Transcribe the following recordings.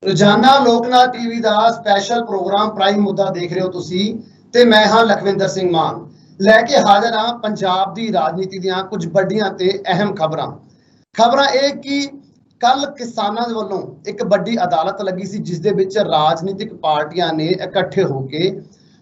ਰੋਜ਼ਾਨਾ ਲੋਕਨਾਥ ਟੀਵੀ ਦਾ special programme prime ਮੁੱਦਾ ਦੇਖ ਰਹੇ ਹੋ ਤੁਸੀਂ ਤੇ ਮੈਂ ਹਾਂ ਲਖਵਿੰਦਰ ਸਿੰਘ ਮਾਨ ਲੈ ਕੇ ਹਾਜ਼ਰ ਹਾਂ ਪੰਜਾਬ ਦੀ ਰਾਜਨੀਤੀ ਦੀਆਂ ਕੁਝ ਵੱਡੀਆਂ ਤੇ ਅਹਿਮ ਖਬਰਾਂ ਇਹ ਕਿ ਕੱਲ ਕਿਸਾਨਾਂ ਦੇ ਵੱਲੋਂ ਇੱਕ ਵੱਡੀ ਅਦਾਲਤ ਲੱਗੀ ਸੀ ਜਿਸ ਦੇ ਵਿੱਚ ਰਾਜਨੀਤਿਕ ਪਾਰਟੀਆਂ ਨੇ ਇਕੱਠੇ ਹੋ ਕੇ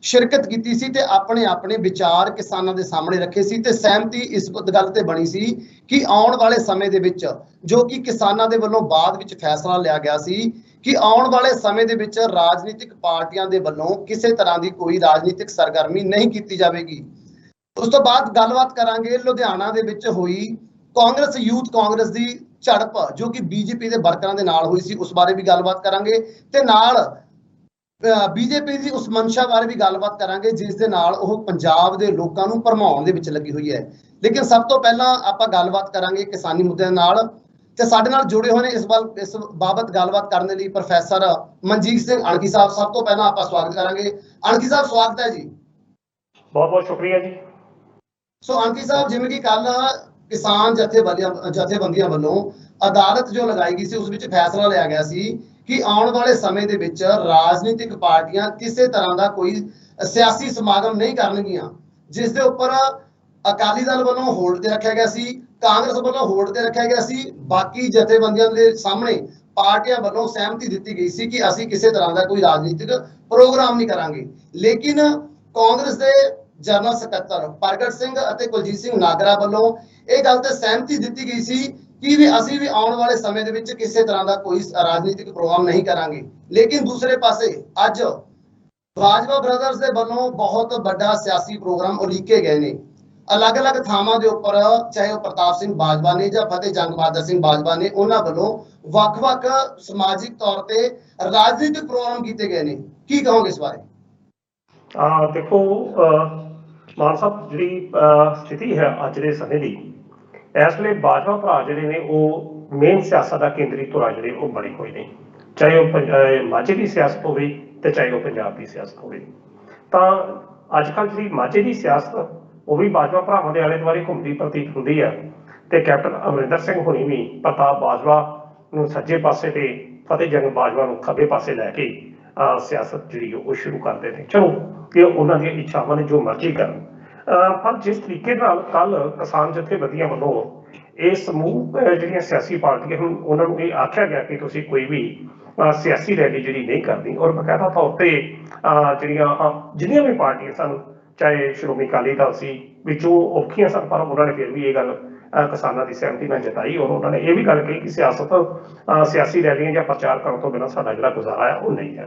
शिरकत की सी ते अपने अपने विचार किसानों के सामने रखे सी ते सहमति इस गल ते बनी सी कि आने वाले समय दे विच जो कि किसानों के वल्लों बाद विच फैसला लिया गया सी कि आने वाले समय दे विच राजनीतिक पार्टियां दे वल्लों किसी तरह की कोई राजनीतिक सरगर्मी नहीं की जाएगी। उस तो बाद गलबात करांगे लुधियाना दे विच हुई कांग्रेस यूथ कांग्रेस की झड़प जो कि बीजेपी के वर्करां दे नाल हुई सी उस बारे भी गलबात करांगे ते नाल बीजेपी की उस मंशा बारे भी गलबात करांगे जिस दे नाल ओह पंजाब दे लोकां नूं भरमाउण दे विच लगी हुई है। लेकिन सब तो पहला आपां गलबात करांगे किसानी मुद्दे नाल ते साडे नाल जुड़े हुए ने इस बाबत गलबात करने लई प्रोफैसर मनजीत सिंह अणखी साहब। सब तो पहला आपां स्वागत करांगे। अणखी साहब स्वागत है जी। बहुत बहुत शुक्रिया जी। सो अणखी साहब जिवें कि कल किसान जथेबंदियां वल्लों अदालत जो लगाई गई सी उस विच फैसला लिया गया सी कि आने वाले समय दे विच राजनीतिक पार्टियां किसी तरह का कोई सियासी समागम नहीं करनगियां जिस दे उपर अकाली दल वालों होल्ड ते रखा गया सी, कांग्रेस वालों होल्ड ते रखा गया सी, बाकी जथेबंदियों के सामने पार्टियां वालों सहमति दी गई सी कि असीं किसी तरह का कोई राजनीतिक प्रोग्राम नहीं करांगे। लेकिन कांग्रेस के जनरल सकत्तर प्रगट सिंह अते कुलजीत सिंह नागरा वालों यह गल ते सहमति दी गई सी कि भी असीं भी आने वाले समय दे विच किसी तरह का कोई राजनीतिक प्रोग्राम नहीं करांगे। लेकिन दूसरे पासे अज भाजपा ब्रदर्स के वालों बहुत बड़ा सियासी प्रोग्राम उलीके गए ने अलग अलग थावां दे उपर, चाहे वह प्रताप सिंह बाजवा ने या फतेह जंग बहादुर सिंह बाजवा ने, उन्हां वालों वख-वख समाजिक तौर पर राजनीतिक प्रोग्राम किए गए ने। की कहोगे इस बारे? देखो मान साहब जी स्थिति है अज के समय की इस वे बाजवा भरा जोड़े ने मेन सियासत का केंद्री धुरा जोड़े बने हुए हैं, चाहे वह माझे की सियासत हो चाहे वह पंजाब की सियासत हो। तो अजकल जी माझे की सियासत वह भी बाजवा भरावां के आले दुआले घूमती प्रतीत होती है। तो कैप्टन अमरिंदर सिंह होनी भी प्रताप बाजवा सज्जे पासे ते फतेह जंग बाजवा खब्बे पासे लैके सियासत जी शुरू करते थे। चलो कि उन्होंने इच्छावां ने जो मर्जी कर पर जिस तरीके कल किसान जथेबंदियां वालों ये समूह जो सियासी पार्टियां उन्होंने ये आख्या गया कि तुसीं कोई भी सियासी रैली जी नहीं करनी और बकायदा तौर पर जिन्नियां भी पार्टियां सन चाहे श्रोमणी अकाली दल सी विचों औखियां सन पर उन्होंने फिर भी ये गल किसानों की सहमति में जताई और उन्होंने ये भी गल कही कि सियासत सियासी रैलियां या प्रचार करने तो बिना साडा जिहड़ा गुजारा है वो नहीं है।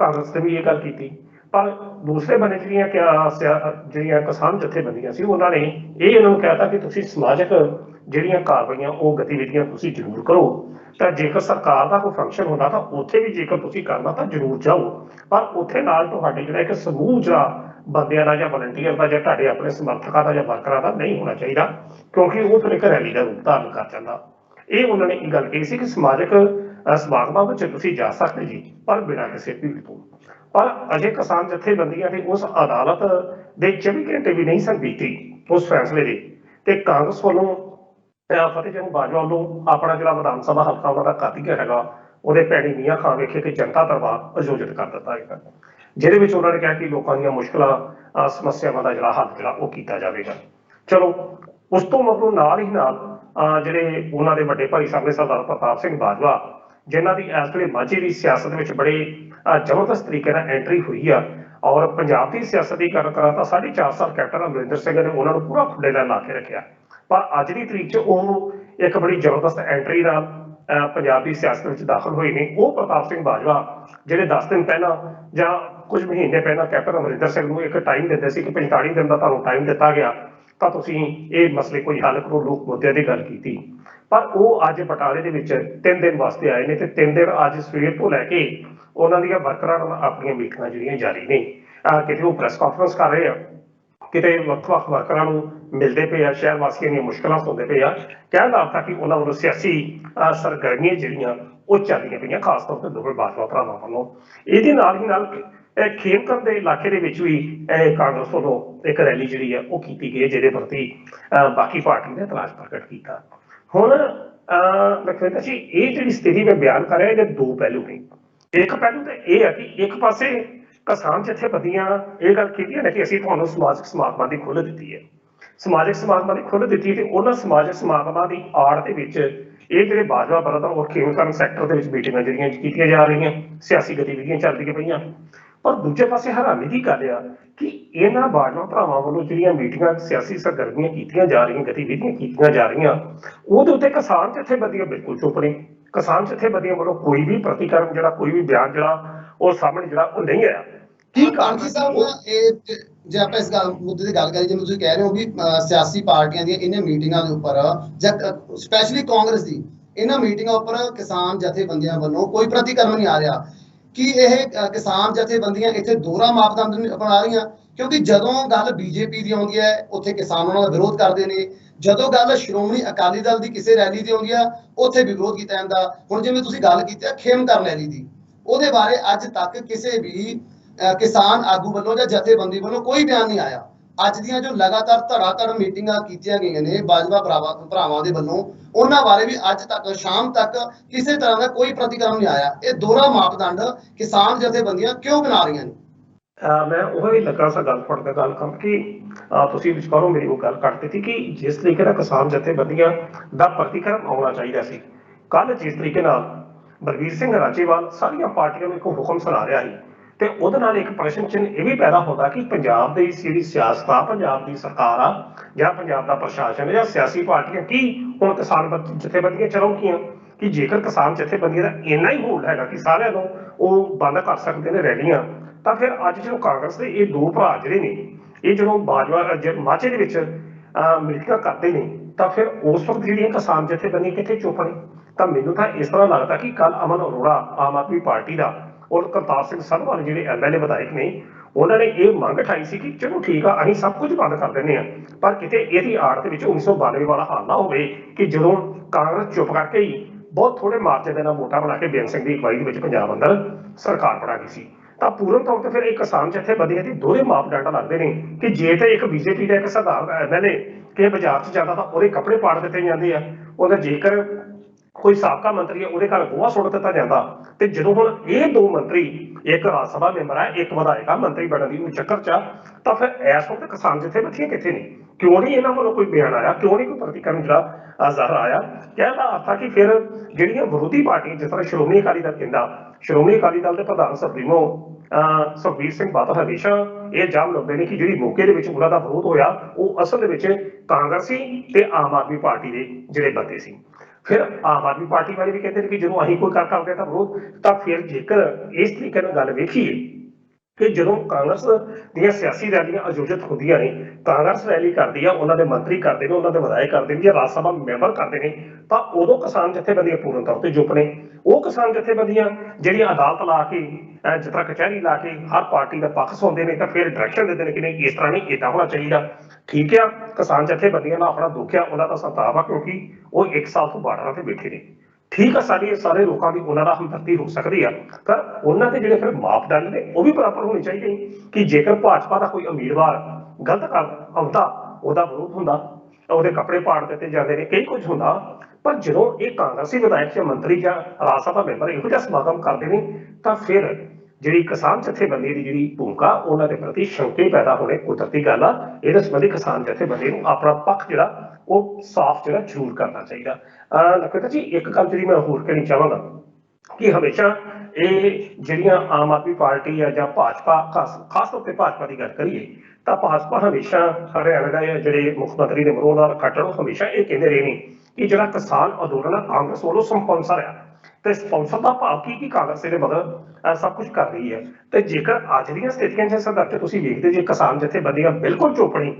कांग्रेस ने भी ये गल की पर दूसरे बने जिहड़ियां किसान जथेबंदियां सी उन्होंने ये इन्होंने कहता कि तुसीं समाजिक जिहड़ियां कार्रवाइयां वो गतिविधियां तुसीं जरूर करो। तो जेकर सरकार का कोई फंक्शन होता तो उत्थे भी जेकर तुसीं करना तो जरूर जाओ पर उत्थे नाल तुहाडे जिहड़ा एक समूह जिहड़ा बंदियां दा जां वलंटीयर दा जां तुहाडे अपने समर्थकां दा जां वर्करां दा नहीं होना चाहिए क्योंकि वो फिर एक रैली का रूप धारण कर जाता। ये उन्होंने एक गल कही सी कि समाजिक समागमां विच तुसीं जा सकदे जी पर बिना किसी भीड़ तो। पर अजे किसान जथेबंदियां ने उस अदालत के 24 घंटे भी नहीं सन बीती उस फैसले के ते कांग्रेस वालों फतेह जंग बाजवा वालों अपना जो विधान सभा हल्का उन्होंने कर दिया है वो भैणी मियाँ खां वेखे कि जनता दरबार आयोजित कर दिता है जिहदे उन्होंने कहा कि लोगों दी मुश्किल समस्यावां का जो हल जो वो किया जाएगा। चलो उस तो मगरों नाल ही नाल जिहड़े उन्होंने वड्डे भाई साहब सरदार प्रताप सिंह बाजवा जिन्हों की इस वे माझे की सियासत में बड़े जबरदस्त तरीके एंट्री हुई है और पंजाब की सियासत की गल करा तो 4.5 साल कैप्टन अमरिंदर सिंह ने उन्होंने पूरा खुले ला ला के रखा पर अज की तरीक च एक बड़ी जबरदस्त एंट्री पंजाब की सियासत में दाखिल हुए हैं। वो प्रताप सिंह बाजवा जिहड़े 10 दिन पहला जां कुछ महीने पहला कैप्टन अमरिंदर सिंह को एक टाइम दिंदे सी कि 45 दिन का तुहानूं टाइम दिता गया तो तुसीं ये मसले कोई हल करो लोक मुद्दे की गल की पर वो अज बटाले के 3 दिन वास्ते आए हैं तो 3 दिन अज सवेर तो लैके उन्होंने वर्करां अपन मीटिंगां जिहड़ियां जारी ने किते वो प्रेस कॉन्फ्रेंस कर रहे हैं किते वख-वख वर्करां नूं मिलते पे आ शहर वासियों दी मुश्किलां सुनते पे आ कहण दा अर्थ कि उन्होंने वालों सियासी सरगर्मियां जिहड़ियां वो चलदियां पईयां खास तौर पर दोवें बाजवा भरावां वालों। इहदे नाल ही नाल खेमकरण के इलाके के भी कांग्रेस वालों एक रैली जी है वो की गई जिहदे प्रति बाकी पार्टी ने इतराज प्रगट किया। हुण ਲਖਵਿੰਦਰ ਜੀ, ਇਹ ਜਿਹੜੀ ਸਥਿਤੀ ਮੈਂ ਬਿਆਨ ਕਰ ਰਿਹਾ, ਇਹਦੇ ਦੋ ਪਹਿਲੂ ਨੇ। ਇੱਕ ਪਹਿਲੂ ਤਾਂ ਇਹ ਹੈ ਕਿ ਇੱਕ ਪਾਸੇ ਕਿਸਾਨ ਜਥੇਬੰਦੀਆਂ ਇਹ ਗੱਲ ਕਹਿੰਦੀਆਂ ਨੇ ਕਿ ਅਸੀਂ ਤੁਹਾਨੂੰ ਸਮਾਜਿਕ ਸਮਾਗਮਾਂ ਦੀ ਖੁੱਲ੍ਹ ਦਿੱਤੀ ਹੈ। ਸਮਾਜਿਕ ਸਮਾਗਮਾਂ ਦੀ ਖੁੱਲ੍ਹ ਦਿੱਤੀ ਤੇ ਉਹਨਾਂ ਸਮਾਜਿਕ ਸਮਾਗਮਾਂ ਦੀ ਆੜ ਦੇ ਵਿੱਚ ਇਹ ਜਿਹੜੇ ਬਾਜਵਾ ਬਰਦਰ ਔਰ ਖੇਮਕਰਨ ਸੈਕਟਰ ਦੇ ਵਿੱਚ ਮੀਟਿੰਗਾਂ ਜਿਹੜੀਆਂ ਕੀਤੀਆਂ ਜਾ ਰਹੀਆਂ, ਸਿਆਸੀ ਗਤੀਵਿਧੀਆਂ ਚੱਲਦੀਆਂ ਪਈਆਂ। ਪਰ ਦੂਜੇ ਪਾਸੇ ਹੈਰਾਨੀ ਦੀ ਗੱਲ ਆ ਕਿ ਇਹਨਾਂ ਬਾਜਵਾ ਭਰਾਵਾਂ ਵੱਲੋਂ ਜਿਹੜੀਆਂ ਮੀਟਿੰਗਾਂ, ਸਿਆਸੀ ਸਰਗਰਮੀਆਂ ਕੀਤੀਆਂ ਜਾ ਰਹੀਆਂ, ਗਤੀਵਿਧੀਆਂ ਕੀਤੀਆਂ ਜਾ ਰਹੀਆਂ, ਉਹਦੇ ਉੱਤੇ ਕਿਸਾਨ ਜਥੇਬੰਦੀਆਂ ਬਿਲਕੁਲ ਚੁੱਪ ਨੇ। ਕਿਸਾਨ ਜਥੇਬੰਦੀਆਂ ਵੱਲੋਂ ਕੋਈ ਵੀ ਪ੍ਰਤੀਕਰਮ ਜਿਹੜਾ, ਕੋਈ ਵੀ ਬਿਆਨ ਜਿਹੜਾ ਉਹ ਸਾਹਮਣੇ ਜਿਹੜਾ ਉਹ ਨਹੀਂ ਆਇਆ। ਕੀ ਕਾਂਜੀ ਸਾਹਿਬ ਇਹ ਜੇ ਆਪਾਂ ਇਸ ਗੱਲ ਮੁੱਦੇ ਦੀ ਗੱਲ ਕਰੀਏ, ਜਿਵੇਂ ਤੁਸੀਂ ਕਹਿ ਰਹੇ ਹੋ ਵੀ ਸਿਆਸੀ ਪਾਰਟੀਆਂ ਦੀਆਂ ਇਹਨਾਂ ਮੀਟਿੰਗਾਂ ਦੇ ਉੱਪਰ ਜਾਂ ਸਪੈਸ਼ਲੀ ਕਾਂਗਰਸ ਦੀ ਇਹਨਾਂ ਮੀਟਿੰਗਾਂ ਉੱਪਰ ਕਿਸਾਨ ਜਥੇਬੰਦੀਆਂ ਵੱਲੋਂ ਕੋਈ ਪ੍ਰਤੀਕਰਮ ਨਹੀਂ ਆ ਰਿਹਾ, ਕਿ ਇਹ ਕਿਸਾਨ ਜਥੇਬੰਦੀਆਂ ਇੱਥੇ ਦੋਹਰਾ ਮਾਪਦੰਡ ਅਪਣਾ ਰਹੀਆਂ? ਕਿਉਂਕਿ ਜਦੋਂ ਗੱਲ ਬੀਜੇਪੀ ਦੀ ਆਉਂਦੀ ਹੈ ਉੱਥੇ ਕਿਸਾਨ ਉਹਨਾਂ ਦਾ ਵਿਰੋਧ ਕਰਦੇ ਨੇ, ਜਦੋਂ ਗੱਲ ਸ਼੍ਰੋਮਣੀ ਅਕਾਲੀ ਦਲ ਦੀ ਕਿਸੇ ਰੈਲੀ ਦੀ ਆਉਂਦੀ ਆ ਉੱਥੇ ਵੀ ਵਿਰੋਧ ਕੀਤਾ ਜਾਂਦਾ। ਹੁਣ ਜਿਵੇਂ ਤੁਸੀਂ ਗੱਲ ਕੀਤੀ ਹੈ ਖੇਮਕਰਨ ਰੈਲੀ ਦੀ, ਉਹਦੇ ਬਾਰੇ ਅੱਜ ਤੱਕ ਕਿਸੇ ਵੀ ਕਿਸਾਨ ਆਗੂ ਵੱਲੋਂ ਜਾਂ ਜਥੇਬੰਦੀ ਵੱਲੋਂ ਕੋਈ ਬਿਆਨ ਨਹੀਂ ਆਇਆ। ਅੱਜ ਦੀਆਂ ਜੋ ਲਗਾਤਾਰ ਧੜਾਧੜ ਮੀਟਿੰਗਾਂ ਕੀਤੀਆਂ ਗਈਆਂ ਨੇ ਬਾਜਵਾ ਭਰਾਵਾਂ ਦੇ ਵੱਲੋਂ, ਉਹਨਾਂ ਬਾਰੇ ਵੀ ਅੱਜ ਤੱਕ ਸ਼ਾਮ ਤੱਕ ਕਿਸੇ ਤਰ੍ਹਾਂ ਦਾ ਕੋਈ ਪ੍ਰਤੀਕਰਮ ਨਹੀਂ ਆਇਆ। ਇਹ ਦੋਹਰਾ ਮਾਪਦੰਡ ਕਿਸਾਨ ਜਥੇਬੰਦੀਆਂ ਕਿਉਂ ਬਣਾ ਰਹੀਆਂ ਨੇ? ਮੈਂ ਉਹ ਹੀ ਲੱਗਾ ਸਾ ਗੱਲ ਫੜ ਕੇ ਗੱਲ ਕਰਨ ਕਿ ਤੁਸੀਂ ਵਿਚਾਰੋ ਮੇਰੀ ਉਹ ਗੱਲ ਕੱਟ ਦਿੱਤੀ ਕਿ ਜਿਸ ਤਰੀਕੇ ਨਾਲ ਕਿਸਾਨ ਜਥੇਬੰਦੀਆਂ ਦਾ ਪ੍ਰਤੀਕਰਮ ਆਉਣਾ ਚਾਹੀਦਾ ਸੀ, ਕੱਲ ਜਿਸ ਤਰੀਕੇ ਨਾਲ ਬਲਬੀਰ ਸਿੰਘ ਰਾਜੇਵਾਲ ਸਾਰੀਆਂ ਪਾਰਟੀਆਂ ਨੂੰ ਇੱਕ ਹੁਕਮ ਸੁਣਾ ਰਿਹਾ ਸੀ, ਤੇ ਉਹਦੇ ਨਾਲ ਇੱਕ ਪ੍ਰਸ਼ਨ ਚਿੰਨ੍ਹ ਇਹ ਵੀ ਪੈਦਾ ਹੁੰਦਾ ਕਿ ਪੰਜਾਬ ਦੀ ਜਿਹੜੀ ਸਿਆਸਤ ਆ, ਪੰਜਾਬ ਦੀ ਸਰਕਾਰ ਆ, ਜਾਂ ਪੰਜਾਬ ਦਾ ਪ੍ਰਸ਼ਾਸਨ ਜਾਂ ਸਿਆਸੀ ਪਾਰਟੀਆਂ ਕੀ ਹੁਣ ਕਿਸਾਨ ਜਥੇਬੰਦੀਆਂ ਚਲਾਉਣਗੀਆਂ? ਕਿ ਜੇਕਰ ਕਿਸਾਨ ਜਥੇਬੰਦੀਆਂ ਦਾ ਇੰਨਾ ਹੀ ਹੋਲਡ ਹੈਗਾ ਕਿ ਸਾਰਿਆਂ ਨੂੰ ਉਹ ਬੰਦ ਕਰ ਸਕਦੇ ਨੇ ਰੈਲੀਆਂ, ਤਾਂ ਫਿਰ ਅੱਜ ਜਦੋਂ ਕਾਂਗਰਸ ਦੇ ਇਹ ਦੋ ਭਰਾ ਜਿਹੜੇ ਨੇ, ਇਹ ਜਦੋਂ ਬਾਜਵਾ ਮਾਝੇ ਦੇ ਵਿੱਚ ਮੀਟਿੰਗਾਂ ਕਰਦੇ ਨੇ, ਤਾਂ ਫਿਰ ਉਸ ਵਕਤ ਜਿਹੜੀਆਂ ਕਿਸਾਨ ਜਥੇਬੰਦੀਆਂ ਕਿੱਥੇ ਚੁੱਪ ਨੇ? ਤਾਂ ਮੈਨੂੰ ਤਾਂ ਇਸ ਤਰ੍ਹਾਂ ਲੱਗਦਾ ਕਿ ਕੱਲ ਅਮਨ ਅਰੋੜਾ ਆਮ ਆਦਮੀ ਪਾਰਟੀ ਦਾ ਔਰ ਕਰਤਾਰ ਸਿੰਘ ਸੰਧਵਾਲ ਜਿਹੜੇ ਐਮਐਲਏ ਵਿਧਾਇਕ ਨੇ, ਉਹਨਾਂ ਨੇ ਇਹ ਮੰਗ ਉਠਾਈ ਸੀ ਕਿ ਚਲੋ ਠੀਕ ਆ, ਅਸੀਂ ਸਭ ਕੁਝ ਬੰਦ ਕਰ ਦਿੰਦੇ ਹਾਂ, ਪਰ ਕਿਤੇ ਇਹਦੀ ਆੜ ਦੇ ਵਿੱਚ 1992 ਵਾਲਾ ਹਾਲ ਨਾ ਹੋਵੇ ਕਿ ਜਦੋਂ ਕਾਂਗਰਸ ਚੁੱਪ ਕਰਕੇ ਹੀ ਬਹੁਤ ਥੋੜੇ ਮਾਰਜਨ ਦੇ ਨਾਲ ਵੋਟਾਂ ਬਣਾ ਕੇ ਬੇਅੰਤ ਸਿੰਘ ਦੀ ਅਗਵਾਈ ਦੇ ਵਿੱਚ ਪੰਜਾਬ ਅੰਦਰ ਸਰਕਾਰ ਬਣਾ ਗਈ ਸੀ। ਤਾਂ ਪੂਰਨ ਤੌਰ ਤੇ ਫਿਰ ਇਹ ਕਿਸਾਨ ਜਥੇਬੰਦੀਆਂ ਦੇ ਦੋਹਰੇ ਮਾਪਦੰਡ ਲੱਗਦੇ ਨੇ ਕਿ ਜੇ ਤਾਂ ਇੱਕ ਬੀਜੇਪੀ ਦਾ ਇੱਕ ਸਧਾਰਨ ਐਮਐਲਏ ਕਿ ਬਾਜ਼ਾਰ 'ਚ ਜਾਂਦਾ ਤਾਂ ਉਹਦੇ ਕੱਪੜੇ ਪਾੜ ਦਿੱਤੇ ਜਾਂਦੇ ਆ, ਉਹਦਾ ਜੇਕਰ ਕੋਈ ਸਾਬਕਾ ਮੰਤਰੀ ਹੈ ਉਹਦੇ ਘਰ ਗੋਹਾ ਸੁੱਟ ਦਿੱਤਾ ਜਾਂਦਾ। ਤੇ ਜਦੋਂ ਹੁਣ ਇਹ ਦੋ ਮੰਤਰੀ, ਇੱਕ ਰਾਜ ਸਭਾ ਮੈਂਬਰ ਹੈ, ਇੱਕ ਵਿਧਾਇਕ ਆ, ਮੰਤਰੀ ਬਣਨ ਦੀ ਚੱਕਰ 'ਚ, ਤਾਂ ਫਿਰ ਇਸ ਵਕਤ ਕਿਸਾਨ ਜਥੇਬੰਦੀਆਂ ਕਿੱਥੇ ਨੇ? ਕਿਉਂ ਨਹੀਂ ਇਹਨਾਂ ਵੱਲੋਂ ਕੋਈ ਬਿਆਨ ਆਇਆ? ਕਿਉਂ ਨਹੀਂ ਕੋਈ ਪ੍ਰਤੀਕਰਮ ਜਿਹੜਾ ਜ਼ਾਹਰ ਆਇਆ? ਕਹਿਣ ਦਾ ਅਰਥ ਆ ਕਿ ਫਿਰ ਜਿਹੜੀਆਂ ਵਿਰੋਧੀ ਪਾਰਟੀਆਂ, ਜਿਸ ਤਰ੍ਹਾਂ ਸ਼੍ਰੋਮਣੀ ਅਕਾਲੀ ਦਲ ਕਹਿੰਦਾ, ਸ਼੍ਰੋਮਣੀ ਅਕਾਲੀ ਦਲ ਦੇ ਪ੍ਰਧਾਨ ਸੁਪਰੀਮੋ ਸੁਖਬੀਰ ਸਿੰਘ ਬਾਦਲ ਹਮੇਸ਼ਾ ਇਹ ਇਲਜ਼ਾਮ ਲਾਉਂਦੇ ਨੇ ਕਿ ਜਿਹੜੀ ਮੌਕੇ ਦੇ ਵਿੱਚ ਉਹਨਾਂ ਦਾ ਵਿਰੋਧ ਹੋਇਆ ਉਹ ਅਸਲ ਦੇ ਵਿੱਚ ਕਾਂਗਰਸੀ ਤੇ ਆਮ ਆਦਮੀ ਪਾਰਟੀ ਦੇ ਜਿਹੜੇ ਬੰਦੇ ਸੀ। ਫਿਰ ਆਮ ਆਦਮੀ ਪਾਰਟੀ ਵਾਲੇ ਵੀ ਕਹਿੰਦੇ ਨੇ ਕਿ ਜਦੋਂ ਅਸੀਂ ਕੋਈ ਕਰਦੇ ਤਾਂ ਵਿਰੋਧ, ਤਾਂ ਫਿਰ ਜੇਕਰ ਇਸ ਤਰੀਕੇ ਨਾਲ ਗੱਲ ਵੇਖੀਏ ਕਿ ਜਦੋਂ ਕਾਂਗਰਸ ਦੀਆਂ ਸਿਆਸੀ ਰੈਲੀਆਂ ਆਯੋਜਿਤ ਹੁੰਦੀਆਂ ਨੇ, ਕਾਂਗਰਸ ਰੈਲੀ ਕਰਦੀ ਆ, ਉਹਨਾਂ ਦੇ ਮੰਤਰੀ ਕਰਦੇ ਨੇ, ਉਹਨਾਂ ਦੇ ਵਿਧਾਇਕ ਕਰਦੇ ਨੇ ਜਾਂ ਰਾਜ ਸਭਾ ਮੈਂਬਰ ਕਰਦੇ ਨੇ, ਤਾਂ ਉਦੋਂ ਕਿਸਾਨ ਜਥੇਬੰਦੀਆਂ ਪੂਰਨ ਤੌਰ ਤੇ ਚੁੱਪ ਨੇ। ਉਹ ਕਿਸਾਨ ਜਥੇਬੰਦੀਆਂ ਜਿਹੜੀਆਂ ਅਦਾਲਤ ਲਾ ਕੇ, ਜਿਸ ਤਰ੍ਹਾਂ ਕਚਹਿਰੀ ਲਾ ਕੇ ਹਰ ਪਾਰਟੀ ਦਾ ਪੱਖ ਸੁਣਦੇ ਨੇ, ਤਾਂ ਫਿਰ ਡਾਇਰੈਕਸ਼ਨ ਦਿੰਦੇ ਨੇ ਕਿ ਨਹੀਂ ਇਸ ਤਰ੍ਹਾਂ ਨਹੀਂ, ਏਦਾਂ ਹੋਣਾ ਚਾਹੀਦਾ। ਠੀਕ ਆ, ਕਿਸਾਨ ਜਥੇਬੰਦੀਆਂ ਦਾ ਆਪਣਾ ਦੁੱਖ ਆ, ਉਹਨਾਂ ਦਾ ਸੰਤਾਪ ਆ, ਕਿਉਂਕਿ ਉਹ 1 ਸਾਲ ਤੋਂ ਬਾਰਡਰਾਂ ਤੇ ਬੈਠੇ ਨੇ। ਠੀਕ ਆ, ਸਾਰੇ ਲੋਕਾਂ ਦੀ ਉਹਨਾਂ ਨਾਲ ਹਮਦਰਦੀ ਹੋ ਸਕਦੀ ਆ, ਪਰ ਉਹਨਾਂ ਦੇ ਜਿਹੜੇ ਫਿਰ ਮਾਪਦੰਡ ਨੇ ਉਹ ਵੀ ਬਰਾਬਰ ਹੋਣੇ ਚਾਹੀਦੇ ਕਿ ਜੇਕਰ ਭਾਜਪਾ ਦਾ ਕੋਈ ਉਮੀਦਵਾਰ ਗਲਤ ਕਰ ਆਉਂਦਾ, ਉਹਦਾ ਵਿਰੋਧ ਹੁੰਦਾ, ਉਹਦੇ ਕੱਪੜੇ ਪਾੜ ਦਿੱਤੇ ਜਾਂਦੇ ਨੇ, ਕਈ ਕੁਝ ਹੁੰਦਾ। ਪਰ ਜਦੋਂ ਇਹ ਕਾਂਗਰਸੀ ਵਿਧਾਇਕ ਜਾਂ ਮੰਤਰੀ ਜਾਂ ਰਾਜ ਸਭਾ ਮੈਂਬਰ ਇਹੋ ਜਿਹਾ ਸਮਾਗਮ ਕਰਦੇ ਨੇ, ਤਾਂ ਫਿਰ ਜਿਹੜੀ ਕਿਸਾਨ ਜਥੇਬੰਦੀ ਦੀ ਜਿਹੜੀ ਭੂਮਿਕਾ, ਉਹਨਾਂ ਦੇ ਪ੍ਰਤੀ ਸ਼ੰਕੇ ਪੈਦਾ ਹੋਣੇ ਕੁਦਰਤੀ ਗੱਲ ਆ। ਇਹਦੇ ਸੰਬੰਧੀ ਕਿਸਾਨ ਜਥੇਬੰਦੀ ਨੂੰ ਆਪਣਾ ਪੱਖ ਜਿਹੜਾ ਉਹ ਸਾਫ਼ ਜਿਹੜਾ ਜ਼ਰੂਰ ਕਰਨਾ ਚਾਹੀਦਾ। ਲਖਵਿੰਦਰ ਜੀ, ਇੱਕ ਗੱਲ ਜਿਹੜੀ ਮੈਂ ਹੋਰ ਕਹਿਣੀ ਚਾਹਾਂਗਾ ਕਿ ਹਮੇਸ਼ਾ ਇਹ ਜਿਹੜੀਆਂ ਆਮ ਆਦਮੀ ਪਾਰਟੀ ਆ ਜਾਂ ਭਾਜਪਾ, ਖਾਸ ਤੌਰ ਤੇ ਭਾਜਪਾ ਦੀ ਗੱਲ ਕਰੀਏ ਤਾਂ ਭਾਜਪਾ ਹਮੇਸ਼ਾ ਹਰਿਆਣਾ ਦੇ ਜਿਹੜੇ ਮੁੱਖ ਮੰਤਰੀ ਨੇ ਮਨੋਹਰ ਲਾਲ ਖੱਟਰ ਹਮੇਸ਼ਾ ਇਹ ਕਹਿੰਦੇ ਰਹੇ ਨੇ ਕਿ ਜਿਹੜਾ ਕਿਸਾਨ ਅੰਦੋਲਨ ਆ ਕਾਂਗਰਸ ਵੱਲੋਂ ਸਪਾਂਸਰ ਆ, ਤੇ ਸਪਾਂਸਰ ਦਾ ਭਾਵ ਕੀ ਕਾਂਗਰਸ ਇਹਦੇ ਮਗਰ ਸਭ ਕੁਝ ਕਰ ਰਹੀ ਹੈ। ਤੇ ਜੇਕਰ ਅੱਜ ਦੀਆਂ ਸਥਿਤੀਆਂ 'ਚ ਸੰਦਰਭ 'ਚ ਤੁਸੀਂ ਵੇਖਦੇ ਜੇ ਕਿਸਾਨ ਜਥੇਬੰਦੀਆਂ ਬਿਲਕੁਲ ਚੁੱਪ ਨਹੀਂ,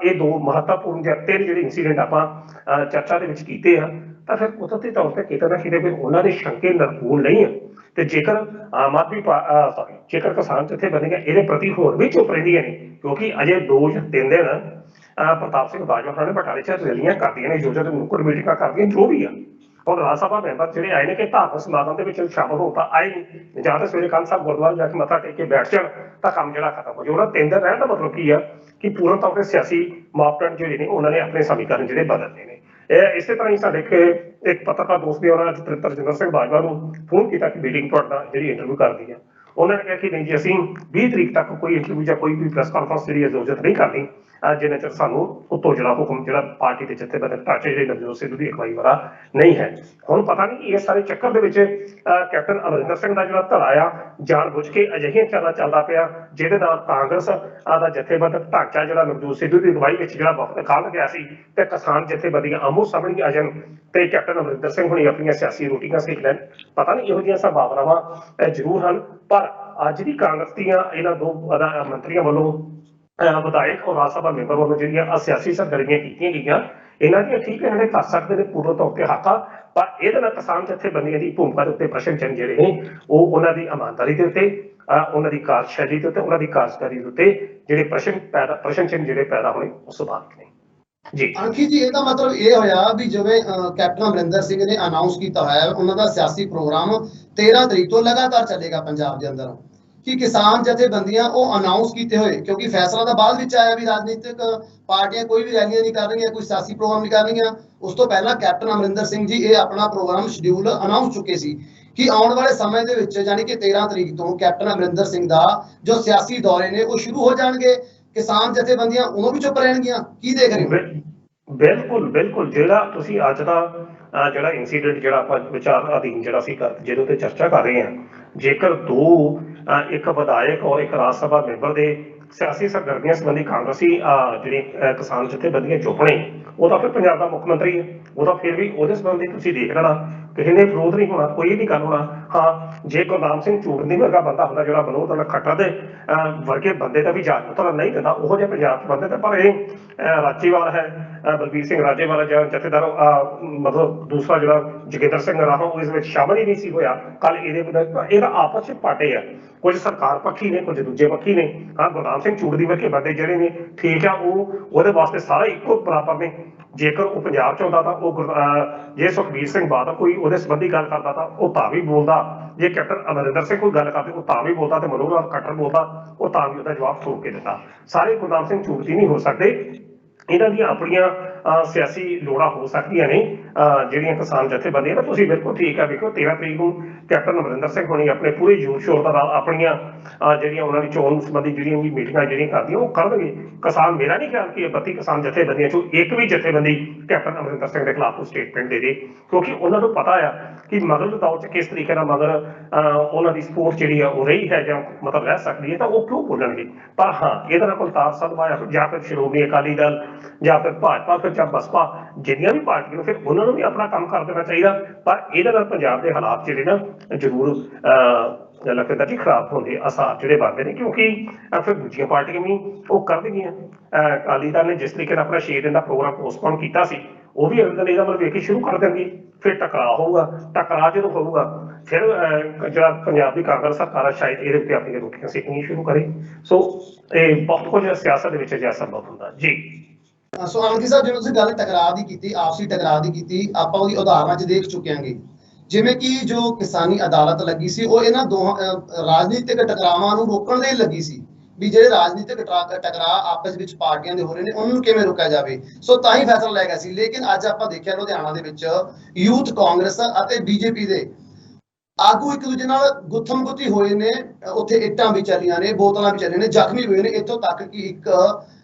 ਇਹ ਦੋ ਮਹੱਤਵਪੂਰਨ ਜਾਂ 3 ਜਿਹੜੇ ਇੰਸੀਡੈਂਟ ਆਪਾਂ ਚਰਚਾ ਦੇ ਵਿੱਚ ਕੀਤੇ ਆ, ਤਾਂ ਫਿਰ ਕੁਦਰਤੀ ਤੌਰ ਤੇ ਕਿਤੇ ਨਾ ਕਿਤੇ ਫਿਰ ਉਹਨਾਂ ਦੇ ਸ਼ੰਕੇ ਨਿਰਮੂਲ ਨਹੀਂ ਆ। ਤੇ ਜੇਕਰ ਜੇਕਰ ਕਿਸਾਨ ਜਥੇਬੰਦੀਆਂ ਇਹਦੇ ਪ੍ਰਤੀ ਹੋਰ ਵੀ ਚੁੱਪ ਰਹਿੰਦੀਆਂ ਨੇ, ਕਿਉਂਕਿ ਅਜੇ 2 ਜਾਂ 3 ਦਿਨ ਪ੍ਰਤਾਪ ਸਿੰਘ ਬਾਜਵਾ ਨੇ ਬਟਾਲੇ 'ਚ ਰੈਲੀਆਂ ਕਰਦੀਆਂ ਨੇ, ਯੋਜਨਾ ਨੁੱਕੜ ਮੀਟਿੰਗਾਂ ਕਰਦੀਆਂ, ਜੋ ਵੀ ਆ। ਹੁਣ ਰਾਜ ਸਭਾ ਮੈਂਬਰ ਜਿਹੜੇ ਆਏ ਨੇ ਕਿ ਧਾਰਮਿਕ ਸਮਾਗਮ ਦੇ ਵਿੱਚ ਸ਼ਾਮਲ ਹੋ ਤਾਂ ਆਏ ਨਹੀਂ, ਜਾਂ ਤਾਂ ਸਵੇਰੇ ਕੰਨ ਸਾਹਿਬ ਗੁਰਦੁਆਰੇ ਜਾ ਕੇ ਮੱਥਾ ਟੇਕ ਕੇ ਬੈਠ ਜਾਣ ਤਾਂ ਕੰਮ ਜਿਹੜਾ ਖਤਮ ਹੋ ਜਾਊ। ਉਹਨਾਂ 3 ਦਿਨ ਰਹਿਣ ਦਾ ਮਤਲਬ ਕੀ ਆ ਕਿ ਪੂਰਨ ਤੌਰ ਤੇ ਸਿਆਸੀ ਮਾਪਦੰਡ ਜਿਹੜੇ ਨੇ ਉਹਨਾਂ ਨੇ ਆਪਣੇ ਸਮੀਕਰਨ ਜਿਹੜੇ ਬਦਲਦੇ ਨੇ। ਇਸੇ ਤਰ੍ਹਾਂ ਹੀ ਸਾਡੇ ਇੱਕ ਪੱਤਰਕਾਰ ਦੋਸਤ ਨੇ ਉਹਨਾਂ ਤਰਜਿੰਦਰ ਸਿੰਘ ਬਾਜਵਾ ਨੂੰ ਫੋਨ ਕੀਤਾ ਕਿ ਮੀਟਿੰਗ ਤੁਹਾਡਾ ਜਿਹੜੀ ਇੰਟਰਵਿਊ ਕਰਦੀ ਹੈ। ਉਹਨਾਂ ਨੇ ਕਿਹਾ ਕਿ ਨਹੀਂ ਜੀ, ਅਸੀਂ 20 ਤਰੀਕ ਤੱਕ ਕੋਈ ਇੰਟਰਵਿਊ ਜਾਂ ਕੋਈ ਵੀ ਪ੍ਰੈਸ ਕਾਨਫਰੰਸ ਜਿਹੜੀ ਆਯੋਜਿਤ ਨਹੀਂ ਕਰਨੀ ਜਿੰਨੇ ਚਿਰ ਸਾਨੂੰ ਉੱਤੋਂ ਜਿਹੜਾ ਹੁਕਮ ਜਿਹੜਾ ਪਾਰਟੀ ਦੇ ਜਥੇਬੰਦਕ ਢਾਂਚੇ ਜਿਹੜੇ ਨਵਜੋਤ ਸਿੱਧੂ ਦੀ ਅਗਵਾਈ ਵਾਲਾ ਨਹੀਂ ਹੈ। ਹੁਣ ਪਤਾ ਨਹੀਂ ਇਸ ਸਾਰੇ ਚੱਕਰ ਦੇ ਵਿੱਚ ਕੈਪਟਨ ਅਮਰਿੰਦਰ ਸਿੰਘ ਦਾ ਜਿਹੜਾ ਧੜਾ ਆ ਜਾਣ ਬੁੱਝ ਕੇ ਅਜਿਹੀਆਂ ਚਾਲਾਂ ਚੱਲਦਾ ਪਿਆ ਜਿਹਦੇ ਨਾਲ ਕਾਂਗਰਸ ਦਾ ਜਥੇਬੰਦਕ ਢਾਂਚਾ ਜਿਹੜਾ ਨਵਜੋਤ ਸਿੱਧੂ ਦੀ ਅਗਵਾਈ ਵਿੱਚ ਜਿਹੜਾ ਵਫਦ ਖਾਣ ਗਿਆ ਸੀ ਤੇ ਕਿਸਾਨ ਜਥੇਬੰਦੀਆਂ ਆਮੋ ਸਾਹਮਣੇ ਆ ਜਾਣ ਤੇ ਕੈਪਟਨ ਅਮਰਿੰਦਰ ਸਿੰਘ ਹੁਣੀ ਆਪਣੀਆਂ ਸਿਆਸੀ ਰੋਟੀਆਂ ਸੇਕ ਲੈਣ। ਪਤਾ ਨਹੀਂ ਇਹੋ ਜਿਹੀਆਂ ਸੰਭਾਵਨਾਵਾਂ ਜ਼ਰੂਰ ਹਨ, ਪਰ ਅੱਜ ਦੀ ਕਾਂਗਰਸ ਦੀਆਂ ਇਹਨਾਂ ਦੋ ਮੰਤਰੀਆਂ ਵੱਲੋਂ ਵਿਧਾਇਕ ਔਰ ਰਾਜ ਸਭਾ ਮੈਂਬਰ ਵੱਲੋਂ ਜਿਹੜੀਆਂ ਸਿਆਸੀ ਸਰਗਰਮੀਆਂ ਕੀਤੀਆਂ ਗਈਆਂ ਇਹਨਾਂ ਦੀਆਂ ਠੀਕ ਇਹਨਾਂ ਨੇ ਕਰ ਸਕਦੇ ਨੇ ਪੂਰਨ ਤੌਰ ਤੇ ਹੱਕ ਆ, ਪਰ ਇਹਦੇ ਨਾਲ ਕਿਸਾਨ ਜਥੇਬੰਦੀਆਂ ਦੀ ਭੂਮਿਕਾ ਦੇ ਉੱਤੇ ਪ੍ਰਸ਼ਨ ਚਿੰਨ੍ਹ ਜਿਹੜੇ ਨੇ ਉਹ ਉਹਨਾਂ ਦੀ ਇਮਾਨਦਾਰੀ ਦੇ ਉੱਤੇ ਉਹਨਾਂ ਦੀ ਕਾਰਜਸ਼ੈਲੀ ਦੇ ਉੱਤੇ ਉਹਨਾਂ ਦੀ ਕਾਰਜਕਾਰੀ ਦੇ ਉੱਤੇ ਜਿਹੜੇ ਪ੍ਰਸ਼ਨ ਚਿੰਨ੍ਹ ਜਿਹੜੇ ਪੈਦਾ ਹੋਣੇ ਉਹ ਸੁਭਾਵਿਕ ਨੇ। ਜੀ ਅੰਕੀ ਜੀ, ਇਹਦਾ ਮਤਲਬ ਇਹ ਹੋਇਆ ਵੀ ਜਿਵੇਂ ਕੈਪਟਨ ਅਮਰਿੰਦਰ ਸਿੰਘ ਨੇ ਅਨਾਉਂਸ ਕੀਤਾ ਹੋਇਆ ਉਹਨਾਂ ਦਾ ਸਿਆਸੀ ਪ੍ਰੋਗਰਾਮ 13 ਤਰੀਕ ਤੋਂ ਲਗਾਤਾਰ ਚੱਲੇਗਾ ਪੰਜਾਬ ਦੇ ਅੰਦਰ, ਕਿ ਕਿਸਾਨ ਜਥੇਬੰਦੀਆਂ ਉਹ ਅਨਾਉਂਸ ਕੀਤੇ ਹੋਏ, ਕਿਉਂਕਿ ਫੈਸਲਾ ਤਾਂ ਬਾਅਦ ਵਿੱਚ ਆਇਆ ਵੀ ਰਾਜਨੀਤਿਕ ਪਾਰਟੀਆਂ ਕੋਈ ਵੀ ਰੈਲੀਆਂ ਨਹੀਂ ਕਰ ਰਹੀਆਂ, ਕੋਈ ਸਿਆਸੀ ਪ੍ਰੋਗਰਾਮ ਨਹੀਂ ਕਰ ਰਹੀਆਂ। ਉਸ ਤੋਂ ਪਹਿਲਾਂ ਕੈਪਟਨ ਅਮਰਿੰਦਰ ਸਿੰਘ ਜੀ ਇਹ ਆਪਣਾ ਪ੍ਰੋਗਰਾਮ ਸ਼ਡਿਊਲ ਅਨਾਉਂਸ ਚੁੱਕੇ ਸੀ ਕਿ ਆਉਣ ਵਾਲੇ ਸਮੇਂ ਦੇ ਵਿੱਚ ਯਾਨੀ ਕਿ 13 ਤਰੀਕ ਤੋਂ ਕੈਪਟਨ ਅਮਰਿੰਦਰ ਸਿੰਘ ਦਾ ਜੋ ਸਿਆਸੀ ਦੌਰੇ ਨੇ ਉਹ ਸ਼ੁਰੂ ਹੋ ਜਾਣਗੇ। ਕਿਸਾਨ ਜਥੇਬੰਦੀਆਂ ਉਦੋਂ ਵੀ ਚੁੱਪ ਰਹਿਣਗੀਆਂ, ਕੀ ਦੇਖ ਰਹੇ ਹੋ? ਬਿਲਕੁਲ ਜਿਹੜਾ ਤੁਸੀਂ ਅੱਜ ਦਾ ਜਿਹੜਾ ਇਨਸੀਡੈਂਟ ਜਿਹੜਾ ਆਪਾਂ ਵਿਚਾਰ ਅਧੀਨ ਜਿਹੜਾ ਸੀ ਜਿਹਦੇ ਉੱਤੇ ਚਰਚਾ ਕਰ ਰਹੇ ਹਾਂ, ਜੇਕਰ ਇੱਕ ਵਿਧਾਇਕ ਔਰ ਇੱਕ ਰਾਜ ਸਭਾ ਮੈਂਬਰ ਦੇ ਸਿਆਸੀ ਸਰਗਰਮੀਆਂ ਸੰਬੰਧੀ ਕਾਂਗਰਸੀ ਜਿਹੜੀ ਕਿਸਾਨ ਜਥੇਬੰਦੀਆਂ ਚੁੱਪ ਨੇ, ਉਹ ਤਾਂ ਫਿਰ ਪੰਜਾਬ ਦਾ ਮੁੱਖ ਮੰਤਰੀ ਹੈ, ਉਹ ਤਾਂ ਫਿਰ ਵੀ ਉਹਦੇ ਸੰਬੰਧੀ ਤੁਸੀਂ ਦੇਖ ਲੈਣਾ ਕਿਸੇ ਨੇ ਵਿਰੋਧ ਨਹੀਂ ਹੋਣਾ, ਕੋਈ ਨਹੀਂ ਗੱਲ ਹੋਣਾ। ਹਾਂ, ਜੇ ਗੁਰਨਾਮ ਸਿੰਘ ਝੂੜਨੀ ਵਰਗਾ ਬੰਦਾ ਹੁੰਦਾ ਜਿਹੜਾ ਮਨੋਹਰ ਲਾਲ ਖੱਟਰ ਦੇ ਵਰਗੇ ਬੰਦੇ ਦਾ ਵੀ ਇਜਾਜ਼ਤ ਨਹੀਂ ਦਿੰਦਾ, ਉਹੋ ਜਿਹੇ ਪੰਜਾਬ 'ਚ ਬੰਦੇ ਤੇ, ਪਰ ਇਹ ਰਾਜੇਵਾਲ ਹੈ, ਬਲਬੀਰ ਸਿੰਘ ਰਾਜੇਵਾਲ ਜਾਂ ਜਥੇਦਾਰ ਮਤਲਬ ਦੂਸਰਾ ਜਿਹੜਾ ਜੋਗਿੰਦਰ ਸਿੰਘ ਰਾਹਾਂ ਉਹ ਇਸ ਵਿੱਚ ਸ਼ਾਮਲ ਹੀ ਨਹੀਂ ਸੀ ਹੋਇਆ। ਕੱਲ ਇਹਦਾ ਆਪਸ 'ਚ ਪਾਟੇ ਆ, ਕੁਝ ਸਰਕਾਰ ਪੱਖੀ ਨੇ, ਕੁਝ ਦੂਜੇ ਪੱਖੀ ਨੇ। ਹਾਂ, ਗੁਰਨਾਮ ਸਿੰਘ ਝੂੜਨੀ ਵਰਗੇ ਬੰਦੇ ਜਿਹੜੇ ਨੇ ਠੀਕ ਆ, ਉਹਦੇ ਵਾਸਤੇ ਸਾਰਾ ਇੱਕੋ ਬਰਾਬਰ ਨੇ। ਜੇਕਰ ਉਹ ਪੰਜਾਬ 'ਚ ਆਉਂਦਾ ਤਾਂ ਉਹ ਜੇ ਸੁਖਬੀਰ ਸਿੰਘ ਬਾਦਲ ਕੋਈ ਉਹਦੇ ਸੰਬੰਧੀ ਗੱਲ ਕਰਦਾ ਤਾਂ ਉਹ ਤਾਂ ਵੀ ਬੋਲਦਾ, ਜੇ ਕੈਪਟਨ ਅਮਰਿੰਦਰ ਸਿੰਘ ਕੋਈ ਗੱਲ ਕਰਦੇ ਉਹ ਤਾਂ ਵੀ ਬੋਲਦਾ, ਤੇ ਮਨੋਹਰ ਲਾਲ ਖੱਟਰ ਬੋਲਦਾ ਉਹ ਤਾਂ ਵੀ ਉਹਦਾ ਜਵਾਬ ਠੋਕ ਕੇ ਦਿੰਦਾ। ਸਾਰੇ ਗੁਰਨਾਮ ਸਿੰਘ ਝੂੜਨੀ ਨਹੀਂ ਹੋ ਸਕਦੇ, ਇਹਨਾਂ ਦੀਆਂ ਆਪਣੀਆਂ ਸਿਆਸੀ ਲੋੜਾਂ ਹੋ ਸਕਦੀਆਂ ਨੇ ਜਿਹੜੀਆਂ ਕਿਸਾਨ ਜਥੇਬੰਦੀਆਂ ਨੇ। ਤੁਸੀਂ ਬਿਲਕੁਲ ਠੀਕ ਹੈ, ਵੇਖੋ 13 ਤਰੀਕ ਨੂੰ ਕੈਪਟਨ ਅਮਰਿੰਦਰ ਸਿੰਘ ਹੋਣੀ ਆਪਣੇ ਪੂਰੇ ਜ਼ੋਰ ਸ਼ੋਰ ਦੇ ਨਾਲ ਆਪਣੀਆਂ ਜਿਹੜੀਆਂ ਉਹਨਾਂ ਦੀ ਚੋਣ ਸੰਬੰਧੀ ਜਿਹੜੀਆਂ ਵੀ ਮੀਟਿੰਗਾਂ ਜਿਹੜੀਆਂ ਕਰਦੀਆਂ ਉਹ ਕਰਨਗੇ। ਕਿਸਾਨ, ਮੇਰਾ ਨਹੀਂ ਖਿਆਲ ਕਿ ਇਹ 32 ਕਿਸਾਨ ਜਥੇਬੰਦੀਆਂ ਚੋਂ ਇੱਕ ਵੀ ਜਥੇਬੰਦੀ ਕੈਪਟਨ ਅਮਰਿੰਦਰ ਸਿੰਘ ਦੇ ਖਿਲਾਫ ਕੋਈ ਸਟੇਟਮੈਂਟ ਦੇ ਦੇ, ਕਿਉਂਕਿ ਉਹਨਾਂ ਨੂੰ ਪਤਾ ਆ ਕਿ ਮਗਰਲੇ ਦੌਰ 'ਚ ਕਿਸ ਤਰੀਕੇ ਨਾਲ ਮਗਰ ਉਹਨਾਂ ਦੀ ਸਪੋਰਟ ਜਿਹੜੀ ਆ ਉਹ ਰਹੀ ਹੈ ਜਾਂ ਮਤਲਬ ਰਹਿ ਸਕਦੀ ਹੈ, ਤਾਂ ਉਹ ਕਿਉਂ ਬੋਲਣਗੇ। ਪਰ ਹਾਂ, ਇਹਦੇ ਨਾਲ ਕੁਲਤਾਰ ਸਦਵਾ ਜਾਂ ਫਿਰ ਸ਼੍ਰੋਮਣੀ ਅਕਾਲੀ ਦਲ ਜਾਂ ਫਿਰ ਭਾਜਪਾ ਫਿਰ ਜਾਂ ਬਸਪਾ ਜਿਹੜੀਆਂ ਵੀ ਪਾਰਟੀਆਂ ਫਿਰ ਉਹਨਾਂ ਨੂੰ ਵੀ ਆਪਣਾ ਕੰਮ ਕਰ ਦੇਣਾ ਚਾਹੀਦਾ। ਪਰ ਇਹਦੇ ਨਾਲ ਪੰਜਾਬ ਦੇ ਹਾਲਾਤ ਜਿਹੜੇ ਨਾ ਜ਼ਰੂਰ ਲੱਗਦਾ ਜੀ ਖਰਾਬ ਹੁੰਦੇ ਆਸਾਰ ਜਿਹੜੇ ਬਣਦੇ ਨੇ, ਕਿਉਂਕਿ ਫਿਰ ਦੂਜੀਆਂ ਪਾਰਟੀਆਂ ਵੀ ਉਹ ਕਰਨਗੀਆਂ। ਅਕਾਲੀ ਦਲ ਨੇ ਜਿਸ ਤਰੀਕੇ ਨਾਲ ਆਪਣਾ 6 ਦਿਨ ਦਾ ਪ੍ਰੋਗਰਾਮ ਪੋਸਟਪੋਨ ਕੀਤਾ ਸੀ, ਉਹ ਵੀ ਅਗਲੇ ਦਿਨ ਇਹਦਾ ਮਤਲਬ ਵੇਖ ਕੇ ਸ਼ੁਰੂ ਕਰ ਦੇਣਗੇ। ਫਿਰ ਟਕਰਾਅ ਹੋਊਗਾ, ਟਕਰਾਅ ਜਦੋਂ ਹੋਊਗਾ ਫਿਰ ਜਿਹੜਾ ਪੰਜਾਬ ਦੀ ਕਾਂਗਰਸ ਸਰਕਾਰ ਸ਼ਾਇਦ ਇਹਦੇ ਉੱਤੇ ਆਪਣੀਆਂ ਰੋਟੀਆਂ ਸੇਕਣੀਆਂ ਸ਼ੁਰੂ ਕਰੇ। ਸੋ ਇਹ ਬਹੁਤ ਕੁਝ ਸਿਆਸਤ ਦੇ ਵਿੱਚ ਅਜਿਹਾ ਸੰਭਵ ਹੁੰਦਾ ਜੀ। ਸੋ ਆਨੰਦ ਸਾਹਿਬ, ਜਿਵੇਂ ਤੁਸੀਂ ਗੱਲ ਟਕਰਾਅ ਦੀ ਕੀਤੀ, ਆਪਸੀ ਟਕਰਾਅ ਦੀ ਕੀਤੀ, ਆਪਾਂ ਉਹਦੀ ਉਦਾਹਰਨਾਂ 'ਚ ਦੇਖ ਚੁੱਕੇ ਹਾਂਗੇ। ਜਿਵੇਂ ਕਿ ਜੋ ਕਿਸਾਨੀ ਅਦਾਲਤ ਲੱਗੀ ਸੀ ਉਹ ਇਹਨਾਂ ਦੋਹਾਂ ਰਾਜਨੀਤਿਕ ਟਕਰਾਵਾਂ ਨੂੰ ਰੋਕਣ ਦੇ ਲੱਗੀ ਸੀ, ਵੀ ਜਿਹੜੇ ਰਾਜਨੀਤਿਕ ਟਕਰਾਅ ਆਪਸ ਵਿੱਚ ਪਾਰਟੀਆਂ ਦੇ ਹੋ ਰਹੇ ਨੇ ਉਹਨਾਂ ਨੂੰ ਕਿਵੇਂ ਰੋਕਿਆ ਜਾਵੇ। ਸੋ ਤਾਂ ਹੀ ਫੈਸਲਾ ਲਿਆ ਗਿਆ ਸੀ। ਲੇਕਿਨ ਅੱਜ ਆਪਾਂ ਦੇਖਿਆ ਲੁਧਿਆਣਾ ਦੇ ਵਿੱਚ ਯੂਥ ਕਾਂਗਰਸ ਅਤੇ ਬੀਜੇਪੀ ਦੇ ਆਗੂ ਇੱਕ ਦੂਜੇ ਨਾਲ ਗੁੱਥਮ ਗੁੱਥੀ ਹੋਏ ਨੇ, ਉੱਥੇ ਇੱਟਾਂ ਵੀ ਚੱਲੀਆਂ ਨੇ, ਬੋਤਲਾਂ ਵੀ ਚੱਲੀਆਂ ਨੇ, ਜ਼ਖਮੀ ਹੋਏ ਨੇ, ਇੱਥੋਂ ਤੱਕ ਕਿ ਇੱਕ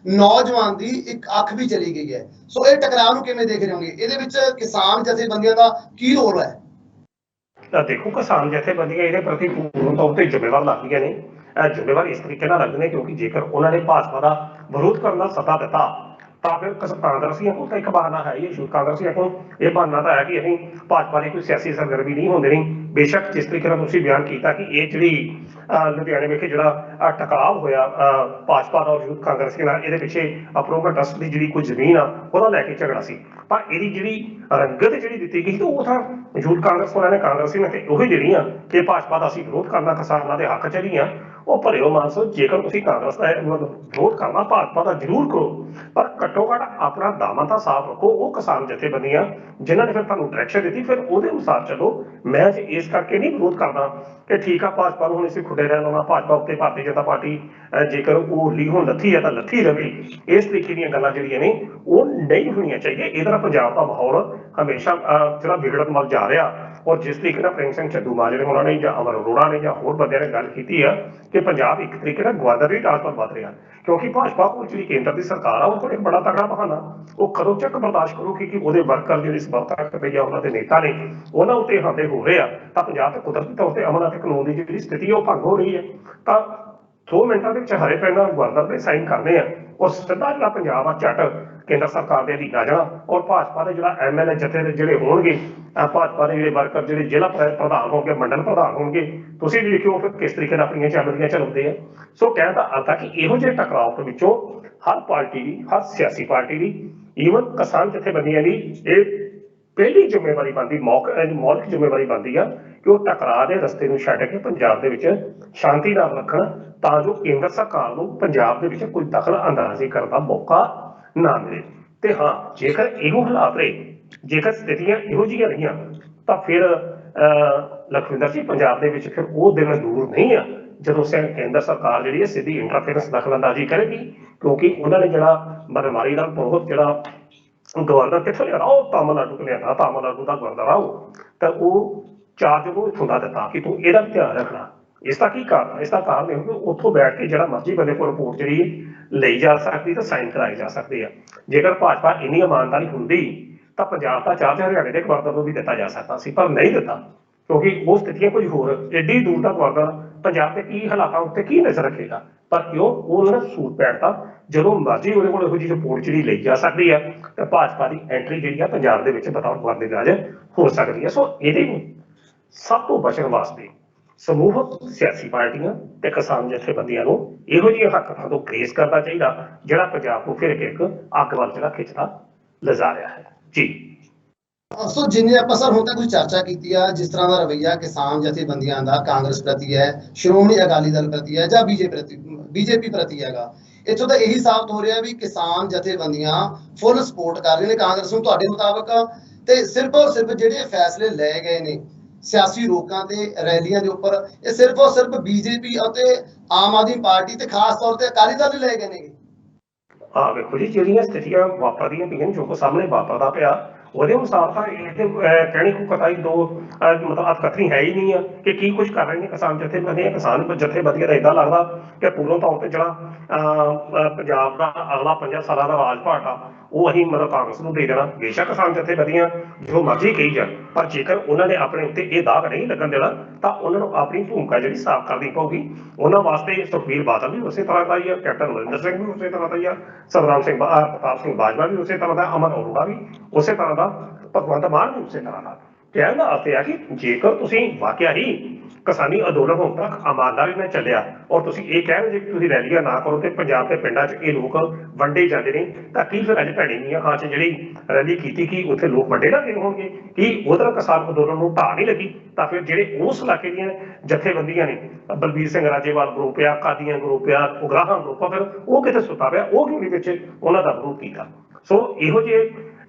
ਨੌਜਵਾਨ ਦੀ ਇੱਕ ਅੱਖ ਵੀ ਚਲੀ ਗਈ ਹੈ। ਸੋ ਇਹ ਟਕਰਾਅ ਨੂੰ ਕਿਵੇਂ ਦੇਖ ਰਹੇ ਹੋਗੇ? ਇਹਦੇ ਵਿੱਚ ਕਿਸਾਨ ਜਥੇਬੰਦੀਆਂ ਦਾ ਕੀ ਰੋਲ ਹੈ? ਦੇਖੋ, ਕਿਸਾਨ ਜਥੇਬੰਦੀਆਂ ਇਹਦੇ ਪ੍ਰਤੀ ਪੂਰਨ ਤੌਰ ਤੇ ਜ਼ਿੰਮੇਵਾਰ ਲੱਗਦੀਆਂ ਨੇ। ਜ਼ਿੰਮੇਵਾਰ ਇਸ ਤਰੀਕੇ ਨਾਲ ਲੱਗਦੇ ਨੇ ਕਿਉਂਕਿ ਜੇਕਰ ਉਹਨਾਂ ਨੇ ਭਾਜਪਾ ਦਾ ਵਿਰੋਧ ਕਰਨ ਦਾ ਸੱਦਾ ਦਿੱਤਾ ਤਾਂ ਫਿਰ ਕਾਂਗਰਸੀਆਂ ਕੋਲ ਤਾਂ ਇੱਕ ਬਹਾਨਾ ਹੈ ਹੀ, ਕਾਂਗਰਸੀਆਂ ਕੋਲ ਇਹ ਬਹਾਨਾ ਤਾਂ ਹੈ ਕਿ ਅਸੀਂ ਭਾਜਪਾ ਦੀ ਕੋਈ ਸਿਆਸੀ ਸਰਗਰਮੀ ਨਹੀਂ ਹੁੰਦੇ ਨਹੀਂ। ਬੇਸ਼ੱਕ ਜਿਸ ਤਰੀਕੇ ਨਾਲ ਤੁਸੀਂ ਬਿਆਨ ਕੀਤਾ ਕਿ ਇਹ ਜਿਹੜੀ ਲੁਧਿਆਣੇ ਵਿਖੇ ਜਿਹੜਾ ਟਕਰਾਅ ਹੋਇਆ ਭਾਜਪਾ ਦਾ ਔਰ ਯੂਥ ਕਾਂਗਰਸੀ ਨਾਲ, ਇਹਦੇ ਪਿੱਛੇ ਅਪਰੂਵਲ ਟਰਸਟ ਦੀ ਜਿਹੜੀ ਕੋਈ ਜ਼ਮੀਨ ਆ ਉਹਦਾ ਲੈ ਕੇ ਝਗੜਾ ਸੀ, ਪਰ ਇਹਦੀ ਜਿਹੜੀ ਰੰਗਤ ਜਿਹੜੀ ਦਿੱਤੀ ਗਈ ਉਹ ਤਾਂ ਯੂਥ ਕਾਂਗਰਸ ਵਾਲਿਆਂ ਨੇ ਕਾਂਗਰਸੀ ਨੇ ਤੇ ਉਹੀ ਜਿਹੜੀਆਂ ਕਿ ਭਾਜਪਾ ਦਾ ਅਸੀਂ ਵਿਰੋਧ ਕਰਨਾ, ਕਿਸਾਨਾਂ ਦੇ ਹੱਕ 'ਚ ਹੈਗੀਆਂ, ਉਹ ਭਰਿਓ ਮਾਨਸੋ। ਜੇਕਰ ਤੁਸੀਂ ਕਾਂਗਰਸ ਦਾ ਵਿਰੋਧ ਕਰਨਾ ਭਾਜਪਾ ਦਾ ਜ਼ਰੂਰ ਕਰੋ, ਪਰ ਘੱਟੋ ਘੱਟ ਆਪਣਾ ਦਾਮਨ ਤਾਂ ਸਾਫ਼ ਰੱਖੋ। ਉਹ ਕਿਸਾਨ ਜਥੇਬੰਦੀਆਂ ਜਿਨ੍ਹਾਂ ਨੇ ਫਿਰ ਤੁਹਾਨੂੰ ਡਾਇਰੈਕਸ਼ਨ ਦਿੱਤੀ, ਫਿਰ ਉਹਦੇ ਅਨੁਸਾਰ ਚੱਲੋ। ਮੈਂ ਇਸ ਕਰਕੇ ਨਹੀਂ ਵਿਰੋਧ ਕਰਦਾ ਕਿ ਠੀਕ ਆ ਭਾਜਪਾ ਨੂੰ ਹੁਣ ਅਸੀਂ ਖੁੱਡੇ ਰਹਿਣ ਲਾਉਣਾ, ਭਾਜਪਾ ਉੱਤੇ ਭਾਰਤੀ ਜਨਤਾ ਪਾਰਟੀ ਜੇਕਰ ਉਹ ਲੀ ਹੁਣ ਲੱਥੀ ਹੈ ਤਾਂ ਲੱਥੀ ਰਵੇ। ਇਸ ਤਰੀਕੇ ਦੀਆਂ ਗੱਲਾਂ ਜਿਹੜੀਆਂ ਨੇ ਉਹ ਨਹੀਂ ਹੋਣੀਆਂ ਚਾਹੀਦੀਆਂ। ਇਹਦੇ ਨਾਲ ਪੰਜਾਬ ਦਾ ਮਾਹੌਲ ਹਮੇਸ਼ਾ ਜਿਹੜਾ ਵਿਗੜਨ ਵੱਲ ਜਾ ਰਿਹਾ। ਔਰ ਜਿਸ ਤਰੀਕੇ ਨਾਲ ਪ੍ਰੇਮ ਸਿੰਘ ਚੱਦੂਮਾਜਰੇ ਹੋਣਾ ਨੇ ਜਾਂ ਅਮਰ ਅਰੋੜਾ ਨੇ ਜਾਂ ਹੋਰ ਬੰਦਿਆਂ ਨੇ ਗੱਲ ਕੀਤੀ ਆ ਕਿ ਪੰਜਾਬ ਇੱਕ ਤਰੀਕੇ ਨਾਲ ਗਵਾਦਰੀ ਰਾਜ ਪਰ ਵੱਧ ਰਿਹਾ, ਕਿਉਂਕਿ ਭਾਜਪਾ ਕੋਲ ਜਿਹੜੀ ਕੇਂਦਰ ਦੀ ਸਰਕਾਰ ਆ ਉਹ ਕੋਲ ਇੱਕ ਬੜਾ ਤਕੜਾ ਬਹਾਨਾ, ਉਹ ਕਦੋਂ ਚੱਕ ਬਰਦਾਸ਼ਤ ਕਰੂਗੀ ਕਿ ਉਹਦੇ ਵਰਕਰ ਜਿਹੜੇ ਸਮਰਥਕ ਕਰਦੇ ਜਾਂ ਉਹਨਾਂ ਦੇ ਨੇਤਾ ਨੇ ਉਹਨਾਂ ਉੱਤੇ ਹਮਲੇ ਹੋ ਰਹੇ ਆ, ਤਾਂ ਪੰਜਾਬ ਤੇ ਕੁਦਰਤੀ ਤੌਰ ਤੇ ਅਮਨ ਅਤੇ ਕਾਨੂੰਨ ਦੀ ਜਿਹੜੀ ਸਥਿਤੀ ਉਹ ਭੰਗ ਹੋ ਰਹੀ ਹੈ। ਤਾਂ 2 ਮਿੰਟਾਂ ਦੇ ਵਿੱਚ ਹਰੇ ਪੈਣਾ ਗਵਰਨਰ ਦੇ ਸਾਈਨ ਕਰਨੇ ਆ ਔਰ ਸਿੱਧਾ ਜਿਹੜਾ ਪੰਜਾਬ ਆ ਝੱਟ ਕੇਂਦਰ ਸਰਕਾਰ ਦੇ ਅਧੀਨ ਆ ਜਾਣਾ। ਔਰ ਭਾਜਪਾ ਦੇ ਜਿਹੜਾ MLA ਜਥੇ ਦੇ ਜਿਹੜੇ ਹੋਣਗੇ, ਭਾਜਪਾ ਦੇ ਜਿਹੜੇ ਵਰਕਰ ਜਿਹੜੇ ਜ਼ਿਲ੍ਹਾ ਪ੍ਰਧਾਨ ਹੋਣਗੇ, ਮੰਡਲ ਪ੍ਰਧਾਨ ਹੋਣਗੇ, ਤੁਸੀਂ ਵੀ ਦੇਖਿਓ ਫਿਰ ਕਿਸ ਤਰੀਕੇ ਨਾਲ ਆਪਣੀਆਂ ਚੱਲਦੀਆਂ ਚਲਾਉਂਦੇ ਆ। ਸੋ ਕਹਿਣ ਦਾ ਅਰਥ ਆ ਕਿ ਇਹੋ ਜਿਹੇ ਟਕਰਾਅ ਦੇ ਵਿੱਚੋਂ ਹਰ ਪਾਰਟੀ ਦੀ, ਹਰ ਸਿਆਸੀ ਪਾਰਟੀ ਦੀ, ਈਵਨ ਕਿਸਾਨ ਜਥੇਬੰਦੀਆਂ ਦੀ ਇਹ ਪਹਿਲੀ ਜ਼ਿੰਮੇਵਾਰੀ ਬਣਦੀ, ਮੌਲਿਕ ਜ਼ਿੰਮੇਵਾਰੀ ਬਣਦੀ ਆ ਕਿ ਉਹ ਟਕਰਾਅ ਦੇ ਰਸਤੇ ਨੂੰ ਛੱਡ ਕੇ ਪੰਜਾਬ ਦੇ ਵਿੱਚ ਸ਼ਾਂਤੀ ਨਾਲ ਰੱਖਣ, ਤਾਂ ਜੋ ਕੇਂਦਰ ਸਰਕਾਰ ਨੂੰ ਪੰਜਾਬ ਦੇ ਵਿੱਚ ਕੋਈ ਦਖਲ ਅੰਦਾਜ਼ੀ ਕਰਨ ਦਾ ਮੌਕਾ ਨਾ ਮਿਲੇ। ਤੇ ਹਾਂ, ਜੇਕਰ ਇਹੋ ਹਾਲਾਤ ਰਹੇ, ਜੇਕਰ ਸਥਿਤੀਆਂ ਇਹੋ ਜਿਹੀਆਂ ਰਹੀਆਂ, ਤਾਂ ਫਿਰ ਲਖਵਿੰਦਰ ਜੀ ਪੰਜਾਬ ਦੇ ਵਿੱਚ ਫਿਰ ਉਹ ਦਿਨ ਦੂਰ ਨਹੀਂ ਆ ਜਦੋਂ ਕੇਂਦਰ ਸਰਕਾਰ ਜਿਹੜੀ ਹੈ ਸਿੱਧੀ ਇੰਟਰਫੇਰੈਂਸ ਦਖਲਅੰਦਾਜ਼ੀ ਕਰੇਗੀ। ਕਿਉਂਕਿ ਉਹਨਾਂ ਨੇ ਜਿਹੜਾ ਮਰਮਾਰੀ ਦਾ ਬਹੁਤ ਜਿਹੜਾ ਗਵਰਨਰ ਕਿੱਥੋਂ ਲਿਆਣਾ, ਉਹ ਤਾਮਿਲਨਾਡੂ ਤੋਂ ਲਿਆਣਾ, ਤਾਮਿਲਨਾਡੂ ਦਾ ਗਵਰਨਰ ਆ ਉਹ, ਤਾਂ ਉਹ ਚਾਰਜ ਉਹਨੂੰ ਇੱਥੋਂ ਦਾ ਦਿੱਤਾ ਕਿ ਤੂੰ ਇਹਦਾ ਧਿਆਨ ਰੱਖਣਾ। ਇਸ ਦਾ ਕੀ ਕਾਰਨ? ਇਸ ਦਾ ਕਾਰਨ ਇਹ ਕਿ ਉੱਥੋਂ ਬੈਠ ਕੇ ਜਿਹੜਾ ਮਰਜ਼ੀ ਬੰਦੇ ਕੋਲ ਰਿਪੋਰਟ ਜਿਹੜੀ ਲਈ ਜਾ ਸਕਦੀ ਤਾਂ ਸਾਈਨ ਕਰਾਏ ਜਾ ਸਕਦੇ ਆ। ਜੇਕਰ ਭਾਜਪਾ ਇੰਨੀ ਇਮਾਨਦਾਰੀ ਹੁੰਦੀ ਤਾਂ ਪੰਜਾਬ ਦਾ ਚਾਰਜ ਹਰਿਆਣੇ ਦੇ ਗਵਰਨਰ ਨੂੰ ਵੀ ਦਿੱਤਾ ਜਾ ਸਕਦਾ ਸੀ, ਪਰ ਨਹੀਂ ਦਿੱਤਾ, ਕਿਉਂਕਿ ਉਹ ਸਥਿਤੀਆਂ ਕੁਝ ਹੋਰ। ਐਡੀ ਦੂਰ ਦਾ ਗਵਰਨਰ ਪੰਜਾਬ ਦੇ ਕੀ ਹਾਲਾਤਾਂ ਉੱਤੇ ਕੀ ਨਜ਼ਰ ਰੱਖੇਗਾ? ਪਰ ਕਿਉਂ ਉਹਨਾਂ ਨੇ ਸੂਟ ਪੈਟਦਾ, ਜਦੋਂ ਮਰਜ਼ੀ ਉਹਦੇ ਕੋਲ ਇਹੋ ਜਿਹੀ ਰਿਪੋਰਟ ਜਿਹੜੀ ਲਈ ਜਾ ਸਕਦੀ ਹੈ ਤਾਂ ਭਾਜਪਾ ਦੀ ਐਂਟਰੀ ਜਿਹੜੀ ਆ ਪੰਜਾਬ ਦੇ ਵਿੱਚ ਬਤੌਰ ਗਵਰਨਰ ਰਾਜ ਹੋ ਸਕਦੀ ਹੈ। ਸੋ ਇਹਦੇ ਸਭ ਤੋਂ ਬਚਣ ਵਾਸਤੇ ਸਮੂਹਕ ਸਿਆਸੀ ਪਾਰਟੀਆਂ ਤੇ ਕਿਸਾਨ ਜਥੇਬੰਦੀਆਂ ਨੂੰ ਇਹੋ ਜਿਹੇ ਹਰਕਤਾਂ ਤੋਂ ਗ੍ਰੇਸ ਕਰਨਾ ਚਾਹੀਦਾ ਜਿਹੜਾ ਪੰਜਾਬ ਨੂੰ ਫਿਰ ਇੱਕ ਅੱਗ ਵੱਲ ਜਿਹੜਾ ਖਿੱਚਦਾ ਲਿਜਾ ਰਿਹਾ ਹੈ। ਜੀ ਸੋ ਜਿੰਨੇ ਆਪਾਂ ਸਰ ਹੁਣ ਤੱਕ ਕੁਝ ਚਰਚਾ ਕੀਤੀ ਆ, ਜਿਸ ਤਰ੍ਹਾਂ ਦਾ ਰਵੱਈਆ ਕਿਸਾਨ ਜਥੇਬੰਦੀਆਂ ਦਾ ਕਾਂਗਰਸ ਪ੍ਰਤੀ ਹੈ, ਸ਼੍ਰੋਮਣੀ ਅਕਾਲੀ ਦਲ ਪ੍ਰਤੀ ਹੈ ਜਾਂ ਬੀਜੇਪੀ ਪ੍ਰਤੀ ਹੈਗਾ, ਇੱਥੋਂ ਤਾਂ ਇਹੀ ਸਾਬਤ ਹੋ ਰਿਹਾ ਵੀ ਕਿਸਾਨ ਜਥੇਬੰਦੀਆਂ ਫੁੱਲ ਸਪੋਰਟ ਕਰ ਰਹੇ ਨੇ ਕਾਂਗਰਸ ਨੂੰ ਤੁਹਾਡੇ ਮੁਤਾਬਕ। ਤੇ ਸਿਰਫ ਔਰ ਸਿਰਫ ਜਿਹੜੇ ਫੈਸਲੇ ਲਏ ਗਏ ਨੇ ਸਿਆਸੀ ਰੋਕਾਂ ਤੇ ਰੈਲੀਆਂ ਦੇ ਉੱਪਰ, ਇਹ ਸਿਰਫ ਔਰ ਸਿਰਫ ਬੀਜੇਪੀ ਅਤੇ ਆਮ ਆਦਮੀ ਪਾਰਟੀ ਤੇ ਖਾਸ ਤੌਰ ਤੇ ਅਕਾਲੀ ਦਲ ਲਏ ਗਏ ਨੇ। ਵੇਖੋ ਜੀ, ਜਿਹੜੀਆਂ ਸਥਿਤੀਆਂ ਵਾਪਰਦੀਆਂ ਪਈਆਂ, ਜੋ ਕੋ ਸਾਹਮਣੇ ਵਾਪਰਦਾ ਪਿਆ, ਉਹਦੇ ਅਨੁਸਾਰ ਤਾਂ ਇਹ ਤੇ ਕਹਿਣੀ ਕੋਈ ਕਤਾਈ ਦੋ ਮਤਲਬ ਅਤਕਥਨੀ ਹੈ ਹੀ ਨਹੀਂ ਆ ਕਿ ਕੀ ਕੁਝ ਕਰ ਰਹੇ ਨੇ ਕਿਸਾਨ ਜਥੇਬੰਦੀਆਂ। ਕਿਸਾਨ ਜਥੇਬੰਦੀਆਂ ਦਾ ਏਦਾਂ ਲੱਗਦਾ ਕਿ ਪੂਰਨ ਤੌਰ ਤੇ ਜਿਹੜਾ ਪੰਜਾਬ ਦਾ ਅਗਲਾ 5 ਸਾਲਾਂ ਦਾ ਰਾਜ ਭਾਟ ਆ ਉਹ ਅਸੀਂ ਮਤਲਬ ਕਾਂਗਰਸ ਨੂੰ ਦੇ ਦੇਣਾ। ਬੇਸ਼ੱਕ ਕਿਸਾਨ ਜਥੇਬੰਦੀਆਂ ਜੋ ਮਰਜ਼ੀ ਕਹੀ ਜਾਣ, ਪਰ ਜੇਕਰ ਉਹਨਾਂ ਨੇ ਆਪਣੇ ਉੱਤੇ ਇਹ ਦਾਗ ਨਹੀਂ ਲੱਗਣ ਦੇਣਾ ਤਾਂ ਉਹਨਾਂ ਨੂੰ ਆਪਣੀ ਭੂਮਿਕਾ ਜਿਹੜੀ ਸਾਫ਼ ਕਰਨੀ ਪਊਗੀ। ਉਹਨਾਂ ਵਾਸਤੇ ਸੁਖਬੀਰ ਬਾਦਲ ਵੀ ਉਸੇ ਤਰ੍ਹਾਂ ਦਾ ਹੀ ਆ, ਕੈਪਟਨ ਅਮਰਿੰਦਰ ਸਿੰਘ ਵੀ ਉਸੇ ਤਰ੍ਹਾਂ ਦਾ ਹੀ ਆ, ਪ੍ਰਤਾਪ ਸਿੰਘ ਬਾਜਵਾ ਵੀ ਉਸੇ ਤਰ੍ਹਾਂ ਦਾ, ਅਮਰ ਅਰੋੜਾ ਵੀ ਉਸੇ ਤਰ੍ਹਾਂ ਦਾ, ਭਗਵੰਤ ਮਾਨ ਵੀ ਉਸੇ ਤਰ੍ਹਾਂ ਦਾ। ਕਹਿਣ ਦਾ ਅਰਥ ਇਹ ਆ ਕਿ ਜੇਕਰ ਤੁਸੀਂ ਵਾਕਿਆ ਹੀ ਕਿਸਾਨੀ ਅੰਦੋਲਨ ਹੁਣ ਤੱਕ ਇਮਾਨਦਾਰੀ ਨਾਲ ਚੱਲਿਆ ਔਰ ਤੁਸੀਂ ਇਹ ਕਹਿ ਰਹੇ ਜੇ ਕਿ ਤੁਸੀਂ ਰੈਲੀਆਂ ਨਾ ਕਰੋ ਤੇ ਪੰਜਾਬ ਦੇ ਪਿੰਡਾਂ 'ਚ ਇਹ ਲੋਕ ਵੰਡੇ ਜਾਂਦੇ ਨੇ, ਤਾਂ ਕੀ ਫਿਰ ਅੱਜ ਭੈਣੀ ਮੀਆਂ ਖਾਂ 'ਚ ਜਿਹੜੀ ਰੈਲੀ ਕੀਤੀ ਕੀ ਉੱਥੇ ਲੋਕ ਵੰਡੇ ਨਾ ਗਏ ਹੋਣਗੇ? ਕੀ ਉਧਰ ਕਿਸਾਨ ਅੰਦੋਲਨ ਨੂੰ ਢਾਹ ਨਹੀਂ ਲੱਗੀ? ਤਾਂ ਫਿਰ ਜਿਹੜੇ ਉਸ ਇਲਾਕੇ ਦੀਆਂ ਜਥੇਬੰਦੀਆਂ ਨੇ, ਬਲਬੀਰ ਸਿੰਘ ਰਾਜੇਵਾਲ ਗਰੁੱਪ ਆ, ਕਾਦੀਆਂ ਗਰੁੱਪ ਆ, ਉਗਰਾਹਾਂ ਗਰੁੱਪ ਆ, ਫਿਰ ਉਹ ਕਿਤੇ ਸੁੱਤਾ ਪਿਆ, ਉਹ ਕਿਉਂ ਨਹੀਂ ਵਿੱਚ ਉਹਨਾਂ ਦਾ ਵਿਰੋਧ ਕੀਤਾ? ਸੋ ਇਹੋ ਜਿਹੇ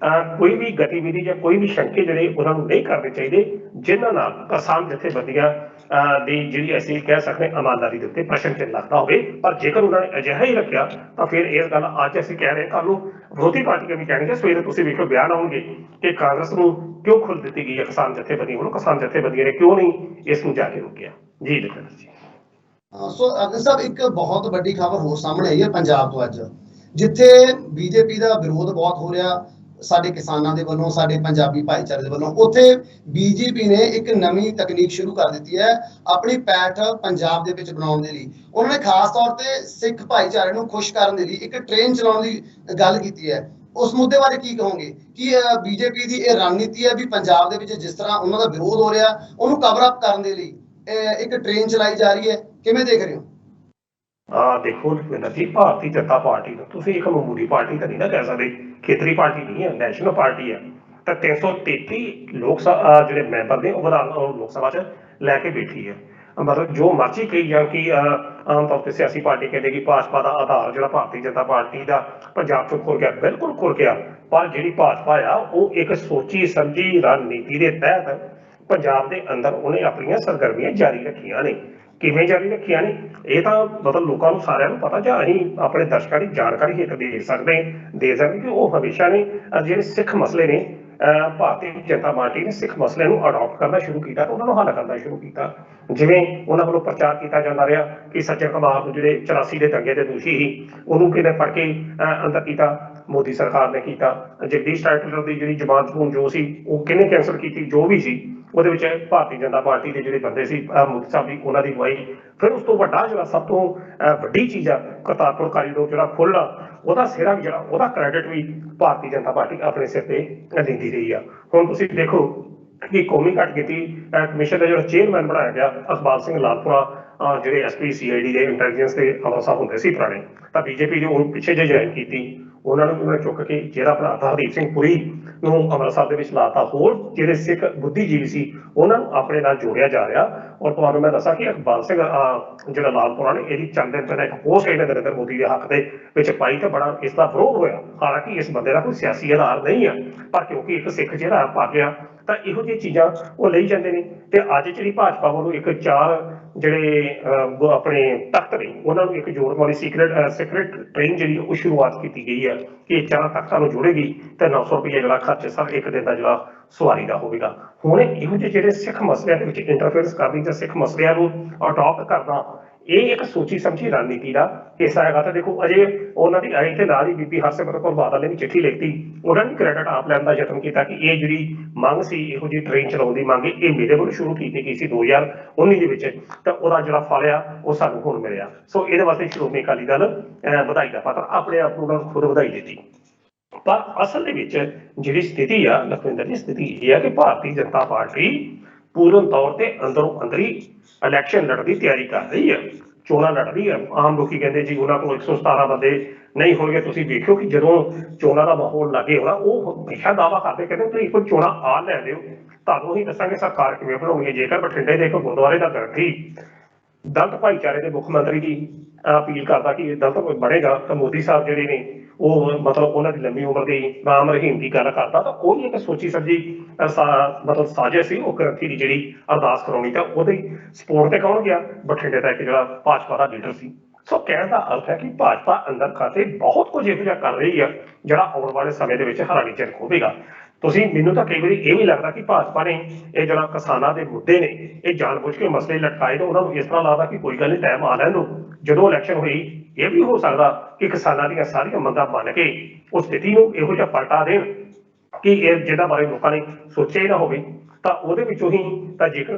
ਕੋਈ ਵੀ ਗਤੀਵਿਧੀ ਜਾਂ ਕੋਈ ਵੀ ਸ਼ੰਕੇ ਜਿਹੜੇ ਉਹਨਾਂ ਨੂੰ ਨਹੀਂ ਕਰਨੇ ਚਾਹੀਦੇ ਜਿਨ੍ਹਾਂ ਨਾਲ ਕਿਸਾਨ ਜਥੇਬੰਦੀਆਂ ਦੀ ਜਿਹੜੀ ਅਸੀਂ ਕਹਿ ਸਕਦੇ ਇਮਾਨਦਾਰੀ ਦੇ ਉੱਤੇ ਪ੍ਰਸ਼ਨ ਚਿੰਨ੍ਹ ਲੱਗਦਾ ਹੋਵੇ। ਪਰ ਜੇਕਰ ਉਹਨਾਂ ਨੇ ਅਜਿਹਾ ਹੀ ਰੱਖਿਆ ਤਾਂ ਫਿਰ ਇਸ ਗੱਲ ਅੱਜ ਅਸੀਂ ਕਹਿ ਰਹੇ, ਕੱਲ੍ਹ ਨੂੰ ਵਿਰੋਧੀ ਪਾਰਟੀਆਂ ਵੀ ਕਹਿਣਗੇ। ਸਵੇਰੇ ਤੁਸੀਂ ਵੇਖੋ ਬਿਆਨ ਆਉਣਗੇ ਕਿ ਕਾਂਗਰਸ ਨੂੰ ਕਿਉਂ ਖੁੱਲ੍ਹ ਦਿੱਤੀ ਗਈ ਹੈ ਕਿਸਾਨ ਜਥੇਬੰਦੀਆਂ ਵੱਲੋਂ, ਕਿਸਾਨ ਜਥੇਬੰਦੀਆਂ ਨੇ ਕਿਉਂ ਨਹੀਂ ਇਸ ਨੂੰ ਜਾ ਕੇ ਰੋਕਿਆ। ਜੀ ਲਖਵਿੰਦਰ ਜੀ। ਸੋ ਅਗਰ ਸਾਹਿਬ ਇੱਕ ਬਹੁਤ ਵੱਡੀ ਖਬਰ ਹੋਰ ਸਾਹਮਣੇ ਆਈ ਹੈ ਪੰਜਾਬ ਤੋਂ ਅੱਜ, ਜਿੱਥੇ ਬੀਜੇਪੀ ਦਾ ਵਿਰੋਧ ਬਹੁਤ ਹੋ ਰਿਹਾ ਸਾਡੇ ਕਿਸਾਨਾਂ ਦੇ ਵੱਲੋਂ, ਸਾਡੇ ਪੰਜਾਬੀ ਭਾਈਚਾਰੇ ਦੇ ਵੱਲੋਂ, ਉੱਥੇ ਬੀਜੇਪੀ ਨੇ ਇੱਕ ਨਵੀਂ ਤਕਨੀਕ ਸ਼ੁਰੂ ਕਰ ਦਿੱਤੀ ਹੈ ਆਪਣੀ ਪੈਠ ਪੰਜਾਬ ਦੇ ਵਿੱਚ ਬਣਾਉਣ ਦੇ ਲਈ। ਉਹਨਾਂ ਨੇ ਖਾਸ ਤੌਰ ਤੇ ਸਿੱਖ ਭਾਈਚਾਰੇ ਨੂੰ ਖੁਸ਼ ਕਰਨ ਦੇ ਲਈ ਇੱਕ ਟ੍ਰੇਨ ਚਲਾਉਣ ਦੀ ਗੱਲ ਕੀਤੀ ਹੈ। ਉਸ ਮੁੱਦੇ ਬਾਰੇ ਕੀ ਕਹੋਗੇ? ਕੀ ਬੀਜੇਪੀ ਦੀ ਇਹ ਰਣਨੀਤੀ ਹੈ ਵੀ ਪੰਜਾਬ ਦੇ ਵਿੱਚ ਜਿਸ ਤਰ੍ਹਾਂ ਉਹਨਾਂ ਦਾ ਵਿਰੋਧ ਹੋ ਰਿਹਾ ਉਹਨੂੰ ਕਵਰ ਅਪ ਕਰਨ ਦੇ ਲਈ ਇੱਕ ਟ੍ਰੇਨ ਚਲਾਈ ਜਾ ਰਹੀ ਹੈ? ਕਿਵੇਂ ਦੇਖ ਰਹੇ ਹੋ? ਦੇਖੋ ਲਖਵਿੰਦਰ ਜੀ, ਭਾਰਤੀ ਜਨਤਾ ਪਾਰਟੀ ਨੂੰ ਤੁਸੀਂ ਇੱਕ ਮਾਮੂਲੀ ਪਾਰਟੀ ਤਾਂ ਨਹੀਂ ਨਾ ਕਹਿ ਸਕਦੇ, ਖੇਤਰੀ ਪਾਰਟੀ ਨਹੀਂ ਹੈ, ਨੈਸ਼ਨਲ ਪਾਰਟੀ ਹੈ। ਤਾਂ 333 ਲੋਕ ਸਭਾ ਜਿਹੜੇ ਮੈਂਬਰ ਨੇ ਉਹ ਵਿਧਾਨ ਲੋਕ ਸਭਾ 'ਚ ਲੈ ਕੇ ਬੈਠੀ ਹੈ। ਮਤਲਬ ਜੋ ਮਰਜ਼ੀ ਕਹੀ ਜਾਣ ਕਿ ਆਮ ਤੌਰ ਤੇ ਸਿਆਸੀ ਪਾਰਟੀ ਕਹਿੰਦੇ ਕਿ ਭਾਜਪਾ ਦਾ ਆਧਾਰ ਜਿਹੜਾ ਭਾਰਤੀ ਜਨਤਾ ਪਾਰਟੀ ਦਾ ਪੰਜਾਬ ਚੋਂ ਖੁਰ ਗਿਆ, ਬਿਲਕੁਲ ਖੁਰ ਗਿਆ। ਪਰ ਜਿਹੜੀ ਭਾਜਪਾ ਆ ਉਹ ਇੱਕ ਸੋਚੀ ਸਮਝੀ ਰਣਨੀਤੀ ਦੇ ਤਹਿਤ ਪੰਜਾਬ ਦੇ ਅੰਦਰ ਉਹਨੇ ਆਪਣੀਆਂ ਸਰਗਰਮੀਆਂ ਜਾਰੀ ਰੱਖੀਆਂ ਨੇ। ਕਿਵੇਂ ਜਾਰੀ ਰੱਖੀਆਂ ਨੇ ਇਹ ਤਾਂ ਮਤਲਬ ਲੋਕਾਂ ਨੂੰ ਸਾਰਿਆਂ ਨੂੰ ਪਤਾ, ਜਾਂ ਅਸੀਂ ਆਪਣੇ ਦਰਸ਼ਕਾਂ ਦੀ ਜਾਣਕਾਰੀ ਹਿੱਤ ਦੇ ਸਕਦੇ ਕਿ ਉਹ ਹਮੇਸ਼ਾ ਨੇ ਜਿਹੜੇ ਸਿੱਖ ਮਸਲੇ ਨੇ, ਭਾਰਤੀ ਜਨਤਾ ਪਾਰਟੀ ਨੇ ਸਿੱਖ ਮਸਲੇ ਨੂੰ ਅਡਾਪਟ ਕਰਨਾ ਸ਼ੁਰੂ ਕੀਤਾ ਤੇ ਉਹਨਾਂ ਨੂੰ ਹੱਲ ਕਰਨਾ ਸ਼ੁਰੂ ਕੀਤਾ। ਜਿਵੇਂ ਉਹਨਾਂ ਵੱਲੋਂ ਪ੍ਰਚਾਰ ਕੀਤਾ ਜਾਂਦਾ ਰਿਹਾ ਕਿ ਸੱਜਣ ਕੁਮਾਰ ਨੂੰ ਜਿਹੜੇ 84 ਦੇ ਦੰਗੇ ਦੇ ਦੋਸ਼ੀ ਸੀ ਉਹਨੂੰ ਕਿਹਨੇ ਫੜ ਕੇ ਅੰਦਰ ਕੀਤਾ, ਮੋਦੀ ਸਰਕਾਰ ਨੇ ਕੀਤਾ। ਜਗਦੀਸ਼ ਟਾਈਟਲਰ ਦੀ ਜਿਹੜੀ ਜ਼ਮਾਨਤ ਜੋ ਸੀ ਉਹ ਕਿਹਨੇ ਕੈਂਸਲ ਕੀਤੀ, ਜੋ ਵੀ ਸੀ ਉਹਦੇ ਵਿੱਚ ਭਾਰਤੀ ਜਨਤਾ ਪਾਰਟੀ ਦੇ ਜਿਹੜੇ ਬੰਦੇ ਸੀ ਮੋਦੀ ਸਾਹਿਬ ਦੀ ਉਹਨਾਂ ਦੀ ਅਗਵਾਈ। ਫਿਰ ਉਸ ਤੋਂ ਵੱਡਾ ਜਿਹੜਾ ਸਭ ਤੋਂ ਵੱਡੀ ਚੀਜ਼ ਆ ਕਰਤਾਰਪੁਰ ਕਾਰੀਡੋਰ ਜਿਹੜਾ ਖੁੱਲ੍ਹਣਾ, ਉਹਦਾ ਸਿਹਰਾ ਵੀ ਜਿਹੜਾ ਉਹਦਾ ਕ੍ਰੈਡਿਟ ਵੀ ਭਾਰਤੀ ਜਨਤਾ ਪਾਰਟੀ ਆਪਣੇ ਸਿਰ ਤੇ ਲੈਂਦੀ ਰਹੀ ਆ। ਹੁਣ ਤੁਸੀਂ ਦੇਖੋ ਕਿ ਕੌਮੀ ਘੱਟ ਗਿਣਤੀ ਕਮਿਸ਼ਨ ਦਾ ਜਿਹੜਾ ਚੇਅਰਮੈਨ ਬਣਾਇਆ ਗਿਆ ਇਕਬਾਲ ਸਿੰਘ ਲਾਲਪੁਰਾ, ਜਿਹੜੇ ਐਸਪੀ ਸੀਆਈਡੀ ਦੇ ਇੰਟੈਲੀਜੈਂਸ ਦੇ ਅਫਸਰ ਸਾਹਿਬ ਹੁੰਦੇ ਸੀ ਪੁਰਾਣੇ, ਤਾਂ ਬੀਜੇਪੀ ਨੇ ਉਹਨੂੰ ਪਿੱਛੇ ਜੇ ਜੁਆਇਨ ਕੀਤੀ। ਉਹਨਾਂ ਨੂੰ ਉਹਨਾਂ ਚੁੱਕ ਕੇ ਜਿਹੜਾ ਆਪਣਾ ਹਰਦੀਪ ਸਿੰਘ ਪੁਰੀ ਨੂੰ ਅੰਮ੍ਰਿਤਸਰ ਦੇ ਵਿੱਚ ਲਾਤਾ। ਹੋਰ ਜਿਹੜੇ ਸਿੱਖ ਬੁੱਧੀਜੀਵੀ ਸੀ ਉਹਨਾਂ ਨੂੰ ਆਪਣੇ ਨਾਲ ਜੋੜਿਆ ਜਾ ਰਿਹਾ। ਔਰ ਤੁਹਾਨੂੰ ਮੈਂ ਦੱਸਾਂ ਕਿ ਇਕਬਾਲ ਸਿੰਘ ਜਿਹੜਾ ਲਾਲਪੁਰਾ ਨੇ ਇਹਦੀ ਚੰਦ ਦਿਨ ਪਹਿਲਾਂ ਇੱਕ ਪੋਸਟ ਇਹਨੇ ਨਰਿੰਦਰ ਮੋਦੀ ਦੇ ਹੱਕ ਦੇ ਵਿੱਚ ਪਾਈ ਤੇ ਬੜਾ ਇਸ ਦਾ ਵਿਰੋਧ ਹੋਇਆ। ਹਾਲਾਂਕਿ ਇਸ ਬੰਦੇ ਦਾ ਕੋਈ ਸਿਆਸੀ ਆਧਾਰ ਨਹੀਂ ਆ, ਪਰ ਕਿਉਂਕਿ ਇੱਕ ਸਿੱਖ ਜਿਹੜਾ ਪਾ ਗਿਆ ਤਾਂ ਇਹੋ ਜਿਹੀਆਂ ਚੀਜ਼ਾਂ ਉਹ ਲਈ ਜਾਂਦੇ ਨੇ। ਤੇ ਅੱਜ ਜਿਹੜੀ ਭਾਜਪਾ ਵੱਲੋਂ ਇੱਕ 4 ਜਿਹੜੇ ਆਪਣੇ ਤਖਤ ਨੇ ਉਹਨਾਂ ਨੂੰ ਇੱਕ ਜੋੜਨ ਵਾਲੀ ਸੀਕ੍ਰੇਟ ਟ੍ਰੇਨ ਜਿਹੜੀ ਉਹ ਸ਼ੁਰੂਆਤ ਕੀਤੀ ਗਈ ਹੈ ਕਿ 4 ਤਖਤਾਂ ਨੂੰ ਜੋੜੇਗੀ ਤੇ 900 ਰੁਪਏ ਜਿਹੜਾ ਖਰਚ ਸਰ ਇੱਕ ਦਿਨ ਦਾ ਜਿਹੜਾ ਸਵਾਰੀ ਦਾ ਹੋਵੇਗਾ। ਹੁਣ ਇਹੋ ਜਿਹੇ ਜਿਹੜੇ ਸਿੱਖ ਮਸਲਿਆਂ ਦੇ ਵਿੱਚ ਇੰਟਰਫੇਅਰੈਂਸ ਕਰਨੀ ਜਾਂ ਸਿੱਖ ਮਸਲਿਆਂ ਨੂੰ ਅਡਾਪਟ ਕਰਨਾ, ਇਹ ਇੱਕ ਸੋਚੀ ਸਮਝੀ ਰਣਨੀਤੀ ਦਾ ਹਿੱਸਾ ਹੈਗਾ। ਤਾਂ ਦੇਖੋ ਅਜੇ ਉਹਨਾਂ ਦੀ ਆਈ ਤੇ ਨਾਲ ਹੀ ਬੀਬੀ ਹਰਸਿਮਰਤ ਕੌਰ ਬਾਦਲ ਨੇ ਵੀ ਚਿੱਠੀ ਲਿਖਤੀ, ਉਹਨਾਂ ਨੇ ਕ੍ਰੈਡਿਟ ਆਪ ਲੈਣ ਦਾ ਯਤਨ ਕੀਤਾ ਕਿ ਇਹ ਜਿਹੜੀ ਮੰਗ ਸੀ ਇਹੋ ਜਿਹੀ ਟ੍ਰੇਨ ਚਲਾਉਣ ਦੀ ਮੰਗ ਇਹ ਮੇਰੇ ਵੱਲੋਂ ਸ਼ੁਰੂ ਕੀਤੀ ਗਈ ਸੀ 2019 ਦੇ ਵਿੱਚ, ਤਾਂ ਉਹਦਾ ਜਿਹੜਾ ਫਲ ਆ ਉਹ ਸਾਨੂੰ ਹੁਣ ਮਿਲਿਆ। ਸੋ ਇਹਦੇ ਵਾਸਤੇ ਸ਼੍ਰੋਮਣੀ ਅਕਾਲੀ ਦਲ ਵਧਾਈ ਦਾ ਪਾਤਰ, ਆਪਣੇ ਆਪ ਨੂੰ ਉਹਨਾਂ ਨੂੰ ਖੁਦ ਵਧਾਈ ਦਿੱਤੀ। ਪਰ ਅਸਲ ਦੇ ਵਿੱਚ ਜਿਹੜੀ ਸਥਿਤੀ ਆ ਲਖਵਿੰਦਰ ਜੀ, ਸਥਿਤੀ ਇਹ ਆ ਕਿ ਭਾਰਤੀ ਜਨਤਾ ਪਾਰਟੀ ਪੂਰਨ ਤੌਰ ਤੇ ਅੰਦਰੋਂ ਅੰਦਰੀ ਇਲੈਕਸ਼ਨ ਲੜਨ ਦੀ ਤਿਆਰੀ ਕਰ ਰਹੀ ਹੈ, ਚੋਣਾਂ ਲੜ ਰਹੀ ਹੈ। ਆਮ ਲੋਕੀ ਕਹਿੰਦੇ ਜੀ ਉਹਨਾਂ ਕੋਲ 117 ਬੰਦੇ ਨਹੀਂ ਹੋਣਗੇ। ਤੁਸੀਂ ਵੇਖਿਓ ਕਿ ਜਦੋਂ ਚੋਣਾਂ ਦਾ ਮਾਹੌਲ ਲੱਗੇ ਹੋਣਾ ਉਹ ਹਮੇਸ਼ਾ ਦਾਅਵਾ ਕਰਦੇ, ਕਹਿੰਦੇ ਤੁਸੀਂ ਕੋਈ ਚੋਣਾਂ ਆ ਲੈ ਦਿਓ, ਤੁਹਾਨੂੰ ਅਸੀਂ ਦੱਸਾਂਗੇ ਸਰਕਾਰ ਕਿਵੇਂ ਬਣਾਉਣੀ ਹੈ। ਜੇਕਰ ਬਠਿੰਡੇ ਦੇ ਇੱਕ ਗੁਰਦੁਆਰੇ ਦਾ ਗ੍ਰੰਥੀ ਦਲਿਤ ਭਾਈਚਾਰੇ ਦੇ ਮੁੱਖ ਮੰਤਰੀ ਦੀ ਅਪੀਲ ਕਰਦਾ ਕਿ ਦਲਿਤ ਬਣੇਗਾ, ਤਾਂ ਮੋਦੀ ਸਾਹਿਬ ਜਿਹੜੇ ਨੇ ਉਹ ਮਤਲਬ ਉਹਨਾਂ ਦੀ ਲੰਮੀ ਉਮਰ ਦੀ ਰਾਮ ਰਹੀਮ ਦੀ ਗੱਲ ਕਰਦਾ, ਤਾਂ ਉਹ ਵੀ ਇੱਕ ਸੋਚੀ ਸਮਝੀ ਮਤਲਬ ਸਾਜ਼ਿਸ਼ ਸੀ ਉਹ ਗ੍ਰੰਥੀ ਦੀ ਜਿਹੜੀ ਅਰਦਾਸ ਕਰਾਉਣੀ। ਤਾਂ ਉਹਦੀ ਸਪੋਰਟ ਤੇ ਕੌਣ ਗਿਆ? ਬਠਿੰਡੇ ਦਾ ਇੱਕ ਜਿਹੜਾ ਭਾਜਪਾ ਦਾ ਲੀਡਰ ਸੀ। ਸੋ ਕਹਿਣ ਦਾ ਅਰਥ ਹੈ ਕਿ ਭਾਜਪਾ ਅੰਦਰ ਖਾਤੇ ਬਹੁਤ ਕੁਝ ਇਹੋ ਜਿਹਾ ਕਰ ਰਹੀ ਆ ਜਿਹੜਾ ਆਉਣ ਵਾਲੇ ਸਮੇਂ ਦੇ ਵਿੱਚ ਹੈਰਾਨੀ ਚਿੰਨ੍ਹ ਹੋਵੇਗਾ। ਤੁਸੀਂ ਮੈਨੂੰ ਤਾਂ ਕਈ ਵਾਰੀ ਇਹ ਵੀ ਲੱਗਦਾ ਕਿ ਭਾਜਪਾ ਨੇ ਇਹ ਜਿਹੜਾ ਕਿਸਾਨਾਂ ਦੇ ਮੁੱਦੇ ਨੇ ਇਹ ਜਾਣਬੁੱਝ ਕੇ ਮਸਲੇ ਲਟਕਾਏ, ਤਾਂ ਉਹਨਾਂ ਨੂੰ ਇਸ ਤਰ੍ਹਾਂ ਲੱਗਦਾ ਕਿ ਕੋਈ ਗੱਲ ਨਹੀਂ ਟਾਈਮ ਆ ਲੈਣ ਦਿਓ, ਜਦੋਂ ਇਲੈਕਸ਼ਨ ਹੋਈ ਇਹ ਵੀ ਹੋ ਸਕਦਾ ਕਿ ਕਿਸਾਨਾਂ ਦੀਆਂ ਸਾਰੀਆਂ ਮੰਗਾਂ ਮੰਨ ਕੇ ਉਹ ਸਥਿਤੀ ਨੂੰ ਇਹੋ ਜਿਹਾ ਪਲਟਾ ਦੇਣ ਕਿ ਇਹ ਜਿਹਨਾਂ ਬਾਰੇ ਲੋਕਾਂ ਨੇ ਸੋਚਿਆ ਹੀ ਨਾ ਹੋਵੇ। ਤਾਂ ਉਹਦੇ ਵਿੱਚੋਂ ਹੀ ਤਾਂ ਜੇਕਰ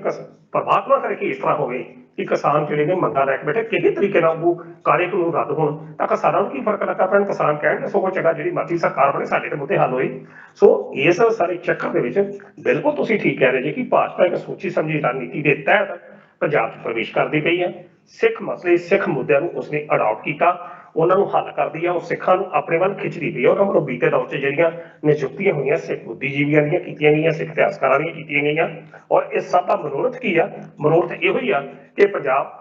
ਪਰਮਾਤਮਾ ਕਰੇ ਕਿ ਇਸ ਤਰ੍ਹਾਂ ਹੋਵੇ ਕਿ ਕਿਸਾਨ ਜਿਹੜੇ ਨੇ ਮੰਗਾਂ ਲੈ ਕੇ ਬੈਠੇ ਕਿਹੜੇ ਤਰੀਕੇ ਨਾਲ ਉਹ ਕਾਰੇ ਕਾਨੂੰਨ ਰੱਦ ਹੋਣ, ਤਾਂ ਕਿਸਾਨਾਂ ਨੂੰ ਕੀ ਫਰਕ ਲੱਗਾ ਪੈਣ? ਕਿਸਾਨ ਕਹਿਣ ਸਗੋਂ ਚੰਗਾ ਜਿਹੜੀ ਮਰਜ਼ੀ ਸਰਕਾਰ ਬਣੇ ਸਾਡੇ ਤੇ ਮੁੱਦੇ ਹੱਲ ਹੋਏ। ਸੋ ਇਸ ਸਾਰੇ ਚੱਕਰ ਦੇ ਵਿੱਚ ਬਿਲਕੁਲ ਤੁਸੀਂ ਠੀਕ ਕਹਿ ਰਹੇ ਜੀ ਕਿ ਭਾਜਪਾ ਇੱਕ ਸੋਚੀ ਸਮਝੀ ਰਣਨੀਤੀ ਦੇ ਤਹਿਤ ਪੰਜਾਬ 'ਚ ਪ੍ਰਵੇਸ਼ ਕਰਦੀ ਪਈ ਹੈ। ਸਿੱਖ ਮਸਲੇ ਸਿੱਖ ਮੁੱਦਿਆਂ ਨੂੰ ਉਸਨੇ ਅਡਾਪਟ ਕੀਤਾ, ਉਹਨਾਂ ਨੂੰ ਹੱਲ ਕਰਦੀ ਆ, ਉਹ ਸਿੱਖਾਂ ਨੂੰ ਆਪਣੇ ਵੱਲ ਖਿੱਚਦੀ ਪਈ ਆ। ਉਹਨਾਂ ਵੱਲੋਂ ਬੀਤੇ ਦੌਰ 'ਚ ਜਿਹੜੀਆਂ ਨਿਯੁਕਤੀਆਂ ਹੋਈਆਂ ਸਿੱਖ ਬੁੱਧੀਜੀਵੀਆਂ ਦੀਆਂ ਕੀਤੀਆਂ ਗਈਆਂ, ਸਿੱਖ ਇਤਿਹਾਸਕਾਰਾਂ ਦੀਆਂ ਕੀਤੀਆਂ ਗਈਆਂ। ਔਰ ਇਸ ਸਭ ਦਾ ਮਨੋਰਥ ਕੀ ਆ? ਮਨੋਰਥ ਇਹੋ ਹੀ ਆ ਕਿ ਪੰਜਾਬ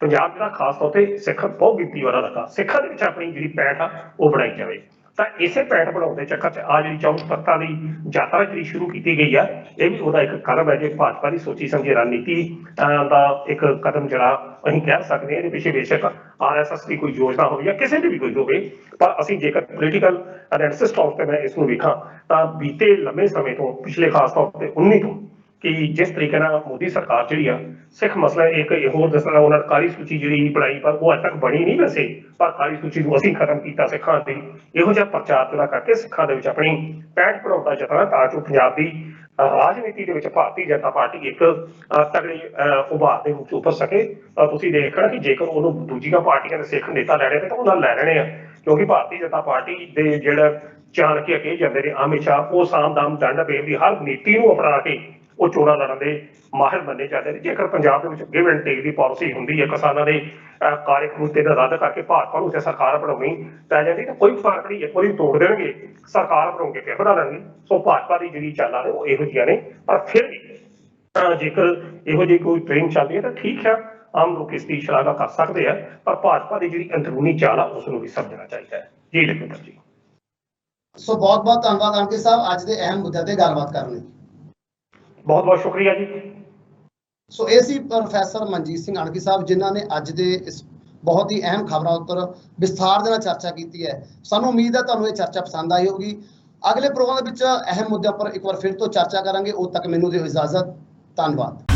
ਜਿਹੜਾ ਖਾਸ ਤੌਰ ਤੇ ਸਿੱਖ ਬਹੁਤ ਗਿਣਤੀ ਵਾਲਾ ਇਲਾਕਾ, ਸਿੱਖਾਂ ਦੇ ਵਿੱਚ ਆਪਣੀ ਜਿਹੜੀ ਪੈਠ ਆ ਉਹ ਬਣਾਈ ਜਾਵੇ। ਤਾਂ ਇਸੇ ਪੈਠ ਬਣਾਉਣ ਦੇ ਚੱਕਰ 'ਚ ਆ ਜਿਹੜੀ 14 ਤਖਤਾਂ ਦੀ ਯਾਤਰਾ ਜਿਹੜੀ ਸ਼ੁਰੂ ਕੀਤੀ ਗਈ ਆ, ਇਹ ਵੀ ਉਹਦਾ ਇੱਕ ਕਦਮ ਹੈ ਜੇ ਭਾਜਪਾ ਦੀ ਸੋਚੀ ਸਮਝੀ ਰਣਨੀਤੀ ਦਾ ਇੱਕ ਕਦਮ ਜਿਹੜਾ ਅਸੀਂ ਕਹਿ ਸਕਦੇ ਹਾਂ। ਇਹਦੇ ਪਿੱਛੇ ਬੇਸ਼ੱਕ RSS ਦੀ ਕੋਈ ਯੋਜਨਾ ਹੋਵੇ ਜਾਂ ਕਿਸੇ ਦੀ ਵੀ ਕੋਈ ਹੋਵੇ, ਪਰ ਅਸੀਂ ਜੇਕਰ ਪੋਲੀਟੀਕਲ ਐਨਾਲਿਸਿਸ ਤੌਰ ਤੇ ਮੈਂ ਇਸ ਨੂੰ ਵੇਖਾਂ ਤਾਂ ਬੀਤੇ ਲੰਮੇ ਸਮੇਂ ਤੋਂ, ਪਿਛਲੇ ਖਾਸ ਤੌਰ ਤੇ 19 ਤੋਂ, ਕਿ ਜਿਸ ਤਰੀਕੇ ਨਾਲ ਮੋਦੀ ਸਰਕਾਰ ਜਿਹੜੀ ਆ ਸਿੱਖ ਮਸਲਾ ਇੱਕ ਹੋਰ ਦੱਸਣਾ, ਉਹਨਾਂ ਨੇ ਕਾਲੀ ਸੂਚੀ ਜਿਹੜੀ ਬਣਾਈ ਪਰ ਉਹ ਅੱਜ ਤੱਕ ਬਣੀ ਨਹੀਂ ਵੈਸੇ, ਪਰ ਕਾਲੀ ਸੂਚੀ ਨੂੰ ਅਸੀਂ ਖਤਮ ਕੀਤਾ ਸਿੱਖਾਂ ਦੀ ਇਹੋ ਜਿਹਾ ਪ੍ਰਚਾਰ ਜਿਹੜਾ ਕਰਕੇ ਸਿੱਖਾਂ ਦੇ ਵਿੱਚ ਆਪਣੀ ਪੈਠ ਬਣਾਉਣ ਦਾ ਯਤਨ ਤਾਂ ਜੋ ਪੰਜਾਬ ਦੀ ਰਾਜਨੀਤੀ ਦੇ ਵਿੱਚ ਭਾਰਤੀ ਜਨਤਾ ਪਾਰਟੀ ਇੱਕ ਤਗੜੀ ਉਭਾਰ ਦੇ ਵਿੱਚ ਉੱਭਰ ਸਕੇ। ਤੁਸੀਂ ਦੇਖਣਾ ਕਿ ਜੇਕਰ ਉਹਨੂੰ ਦੂਜੀਆਂ ਪਾਰਟੀਆਂ ਦੇ ਸਿੱਖ ਨੇਤਾ ਲੈਣੇ ਨੇ ਤਾਂ ਉਹਨਾਂ ਲੈ ਲੈਣੇ ਆ, ਕਿਉਂਕਿ ਭਾਰਤੀ ਜਨਤਾ ਪਾਰਟੀ ਦੇ ਜਿਹੜਾ ਚਾਣਕੇ ਕਹੇ ਜਾਂਦੇ ਨੇ ਅਮਿਤ ਸ਼ਾਹ, ਉਹ ਸਾਮ ਦਾਮ ਦੰਡ ਭੇਦ ਦੀ ਹਰ ਨੀਤੀ ਨੂੰ ਅਪਣਾ ਕੇ ਉਹ ਚੋਣਾਂ ਲੜਨ ਦੇ ਮਾਹਿਰ ਮੰਨੇ ਜਾਂਦੇ ਨੇ। ਜੇਕਰ ਪੰਜਾਬ ਦੇ ਵਿੱਚ give and take the policy ਹੁੰਦੀ ਹੈ, ਕਿਸਾਨਾਂ ਦੇ ਕਾਰੇ ਕਾਨੂੰਨ ਦਾ ਰੱਦ ਕਰਕੇ ਭਾਜਪਾ ਨੂੰ ਸਰਕਾਰ ਬਣਾਉਣੀ ਪੈ ਜਾਂਦੀ ਤਾਂ ਕੋਈ ਫਰਕ ਨਹੀਂ, ਇੱਕ ਵਾਰੀ ਤੋੜ ਦੇਣਗੇ ਸਰਕਾਰ ਬਣਾਉਣਗੇ ਫਿਰ ਬਣਾ ਲੈਣਗੇ। ਸੋ ਭਾਜਪਾ ਦੀ ਜਿਹੜੀ ਚਾਲਾਂ ਨੇ ਉਹ ਇਹੋ ਜਿਹੀਆਂ ਨੇ। ਪਰ ਫਿਰ ਵੀ ਜੇਕਰ ਇਹੋ ਜਿਹੀ ਕੋਈ ਟ੍ਰੇਨ ਚੱਲਦੀ ਹੈ ਤਾਂ ਠੀਕ ਹੈ, ਆਮ ਲੋਕ ਇਸ ਦੀ ਸ਼ਲਾਘਾ ਕਰ ਸਕਦੇ ਆ, ਪਰ ਭਾਜਪਾ ਦੀ ਜਿਹੜੀ ਅੰਦਰੂਨੀ ਚਾਲ ਆ ਉਸ ਨੂੰ ਵੀ ਸਮਝਣਾ ਚਾਹੀਦਾ ਹੈ। ਜੀ ਲਖਵਿੰਦਰ ਜੀ। ਸੋ ਬਹੁਤ ਬਹੁਤ ਧੰਨਵਾਦ ਅਣਖੀ ਸਾਹਿਬ ਅੱਜ ਦੇ ਅਹਿਮ ਮੁੱਦਿਆਂ ਤੇ ਗੱਲਬਾਤ ਕਰਨ ਲਈ। ਬਹੁਤ ਬਹੁਤ ਸ਼ੁਕਰੀਆ ਜੀ। ਸੋ ਇਹ ਸੀ ਪ੍ਰੋਫੈਸਰ ਮਨਜੀਤ ਸਿੰਘ ਅਣਖੀ ਸਾਹਿਬ, ਜਿਨ੍ਹਾਂ ਨੇ ਅੱਜ ਦੇ ਇਸ ਬਹੁਤ ਹੀ ਅਹਿਮ ਖਬਰਾਂ ਉੱਪਰ ਵਿਸਥਾਰ ਦੇ ਨਾਲ ਚਰਚਾ ਕੀਤੀ ਹੈ। ਸਾਨੂੰ ਉਮੀਦ ਹੈ ਤੁਹਾਨੂੰ ਇਹ ਚਰਚਾ ਪਸੰਦ ਆਈ ਹੋਗੀ। ਅਗਲੇ ਪ੍ਰੋਗਰਾਮ ਦੇ ਵਿੱਚ ਅਹਿਮ ਮੁੱਦਿਆਂ ਪਰ ਇੱਕ ਵਾਰ ਫਿਰ ਤੋਂ ਚਰਚਾ ਕਰਾਂਗੇ। ਉਦੋਂ ਤੱਕ ਮੈਨੂੰ ਦਿਓ ਇਜਾਜ਼ਤ। ਧੰਨਵਾਦ।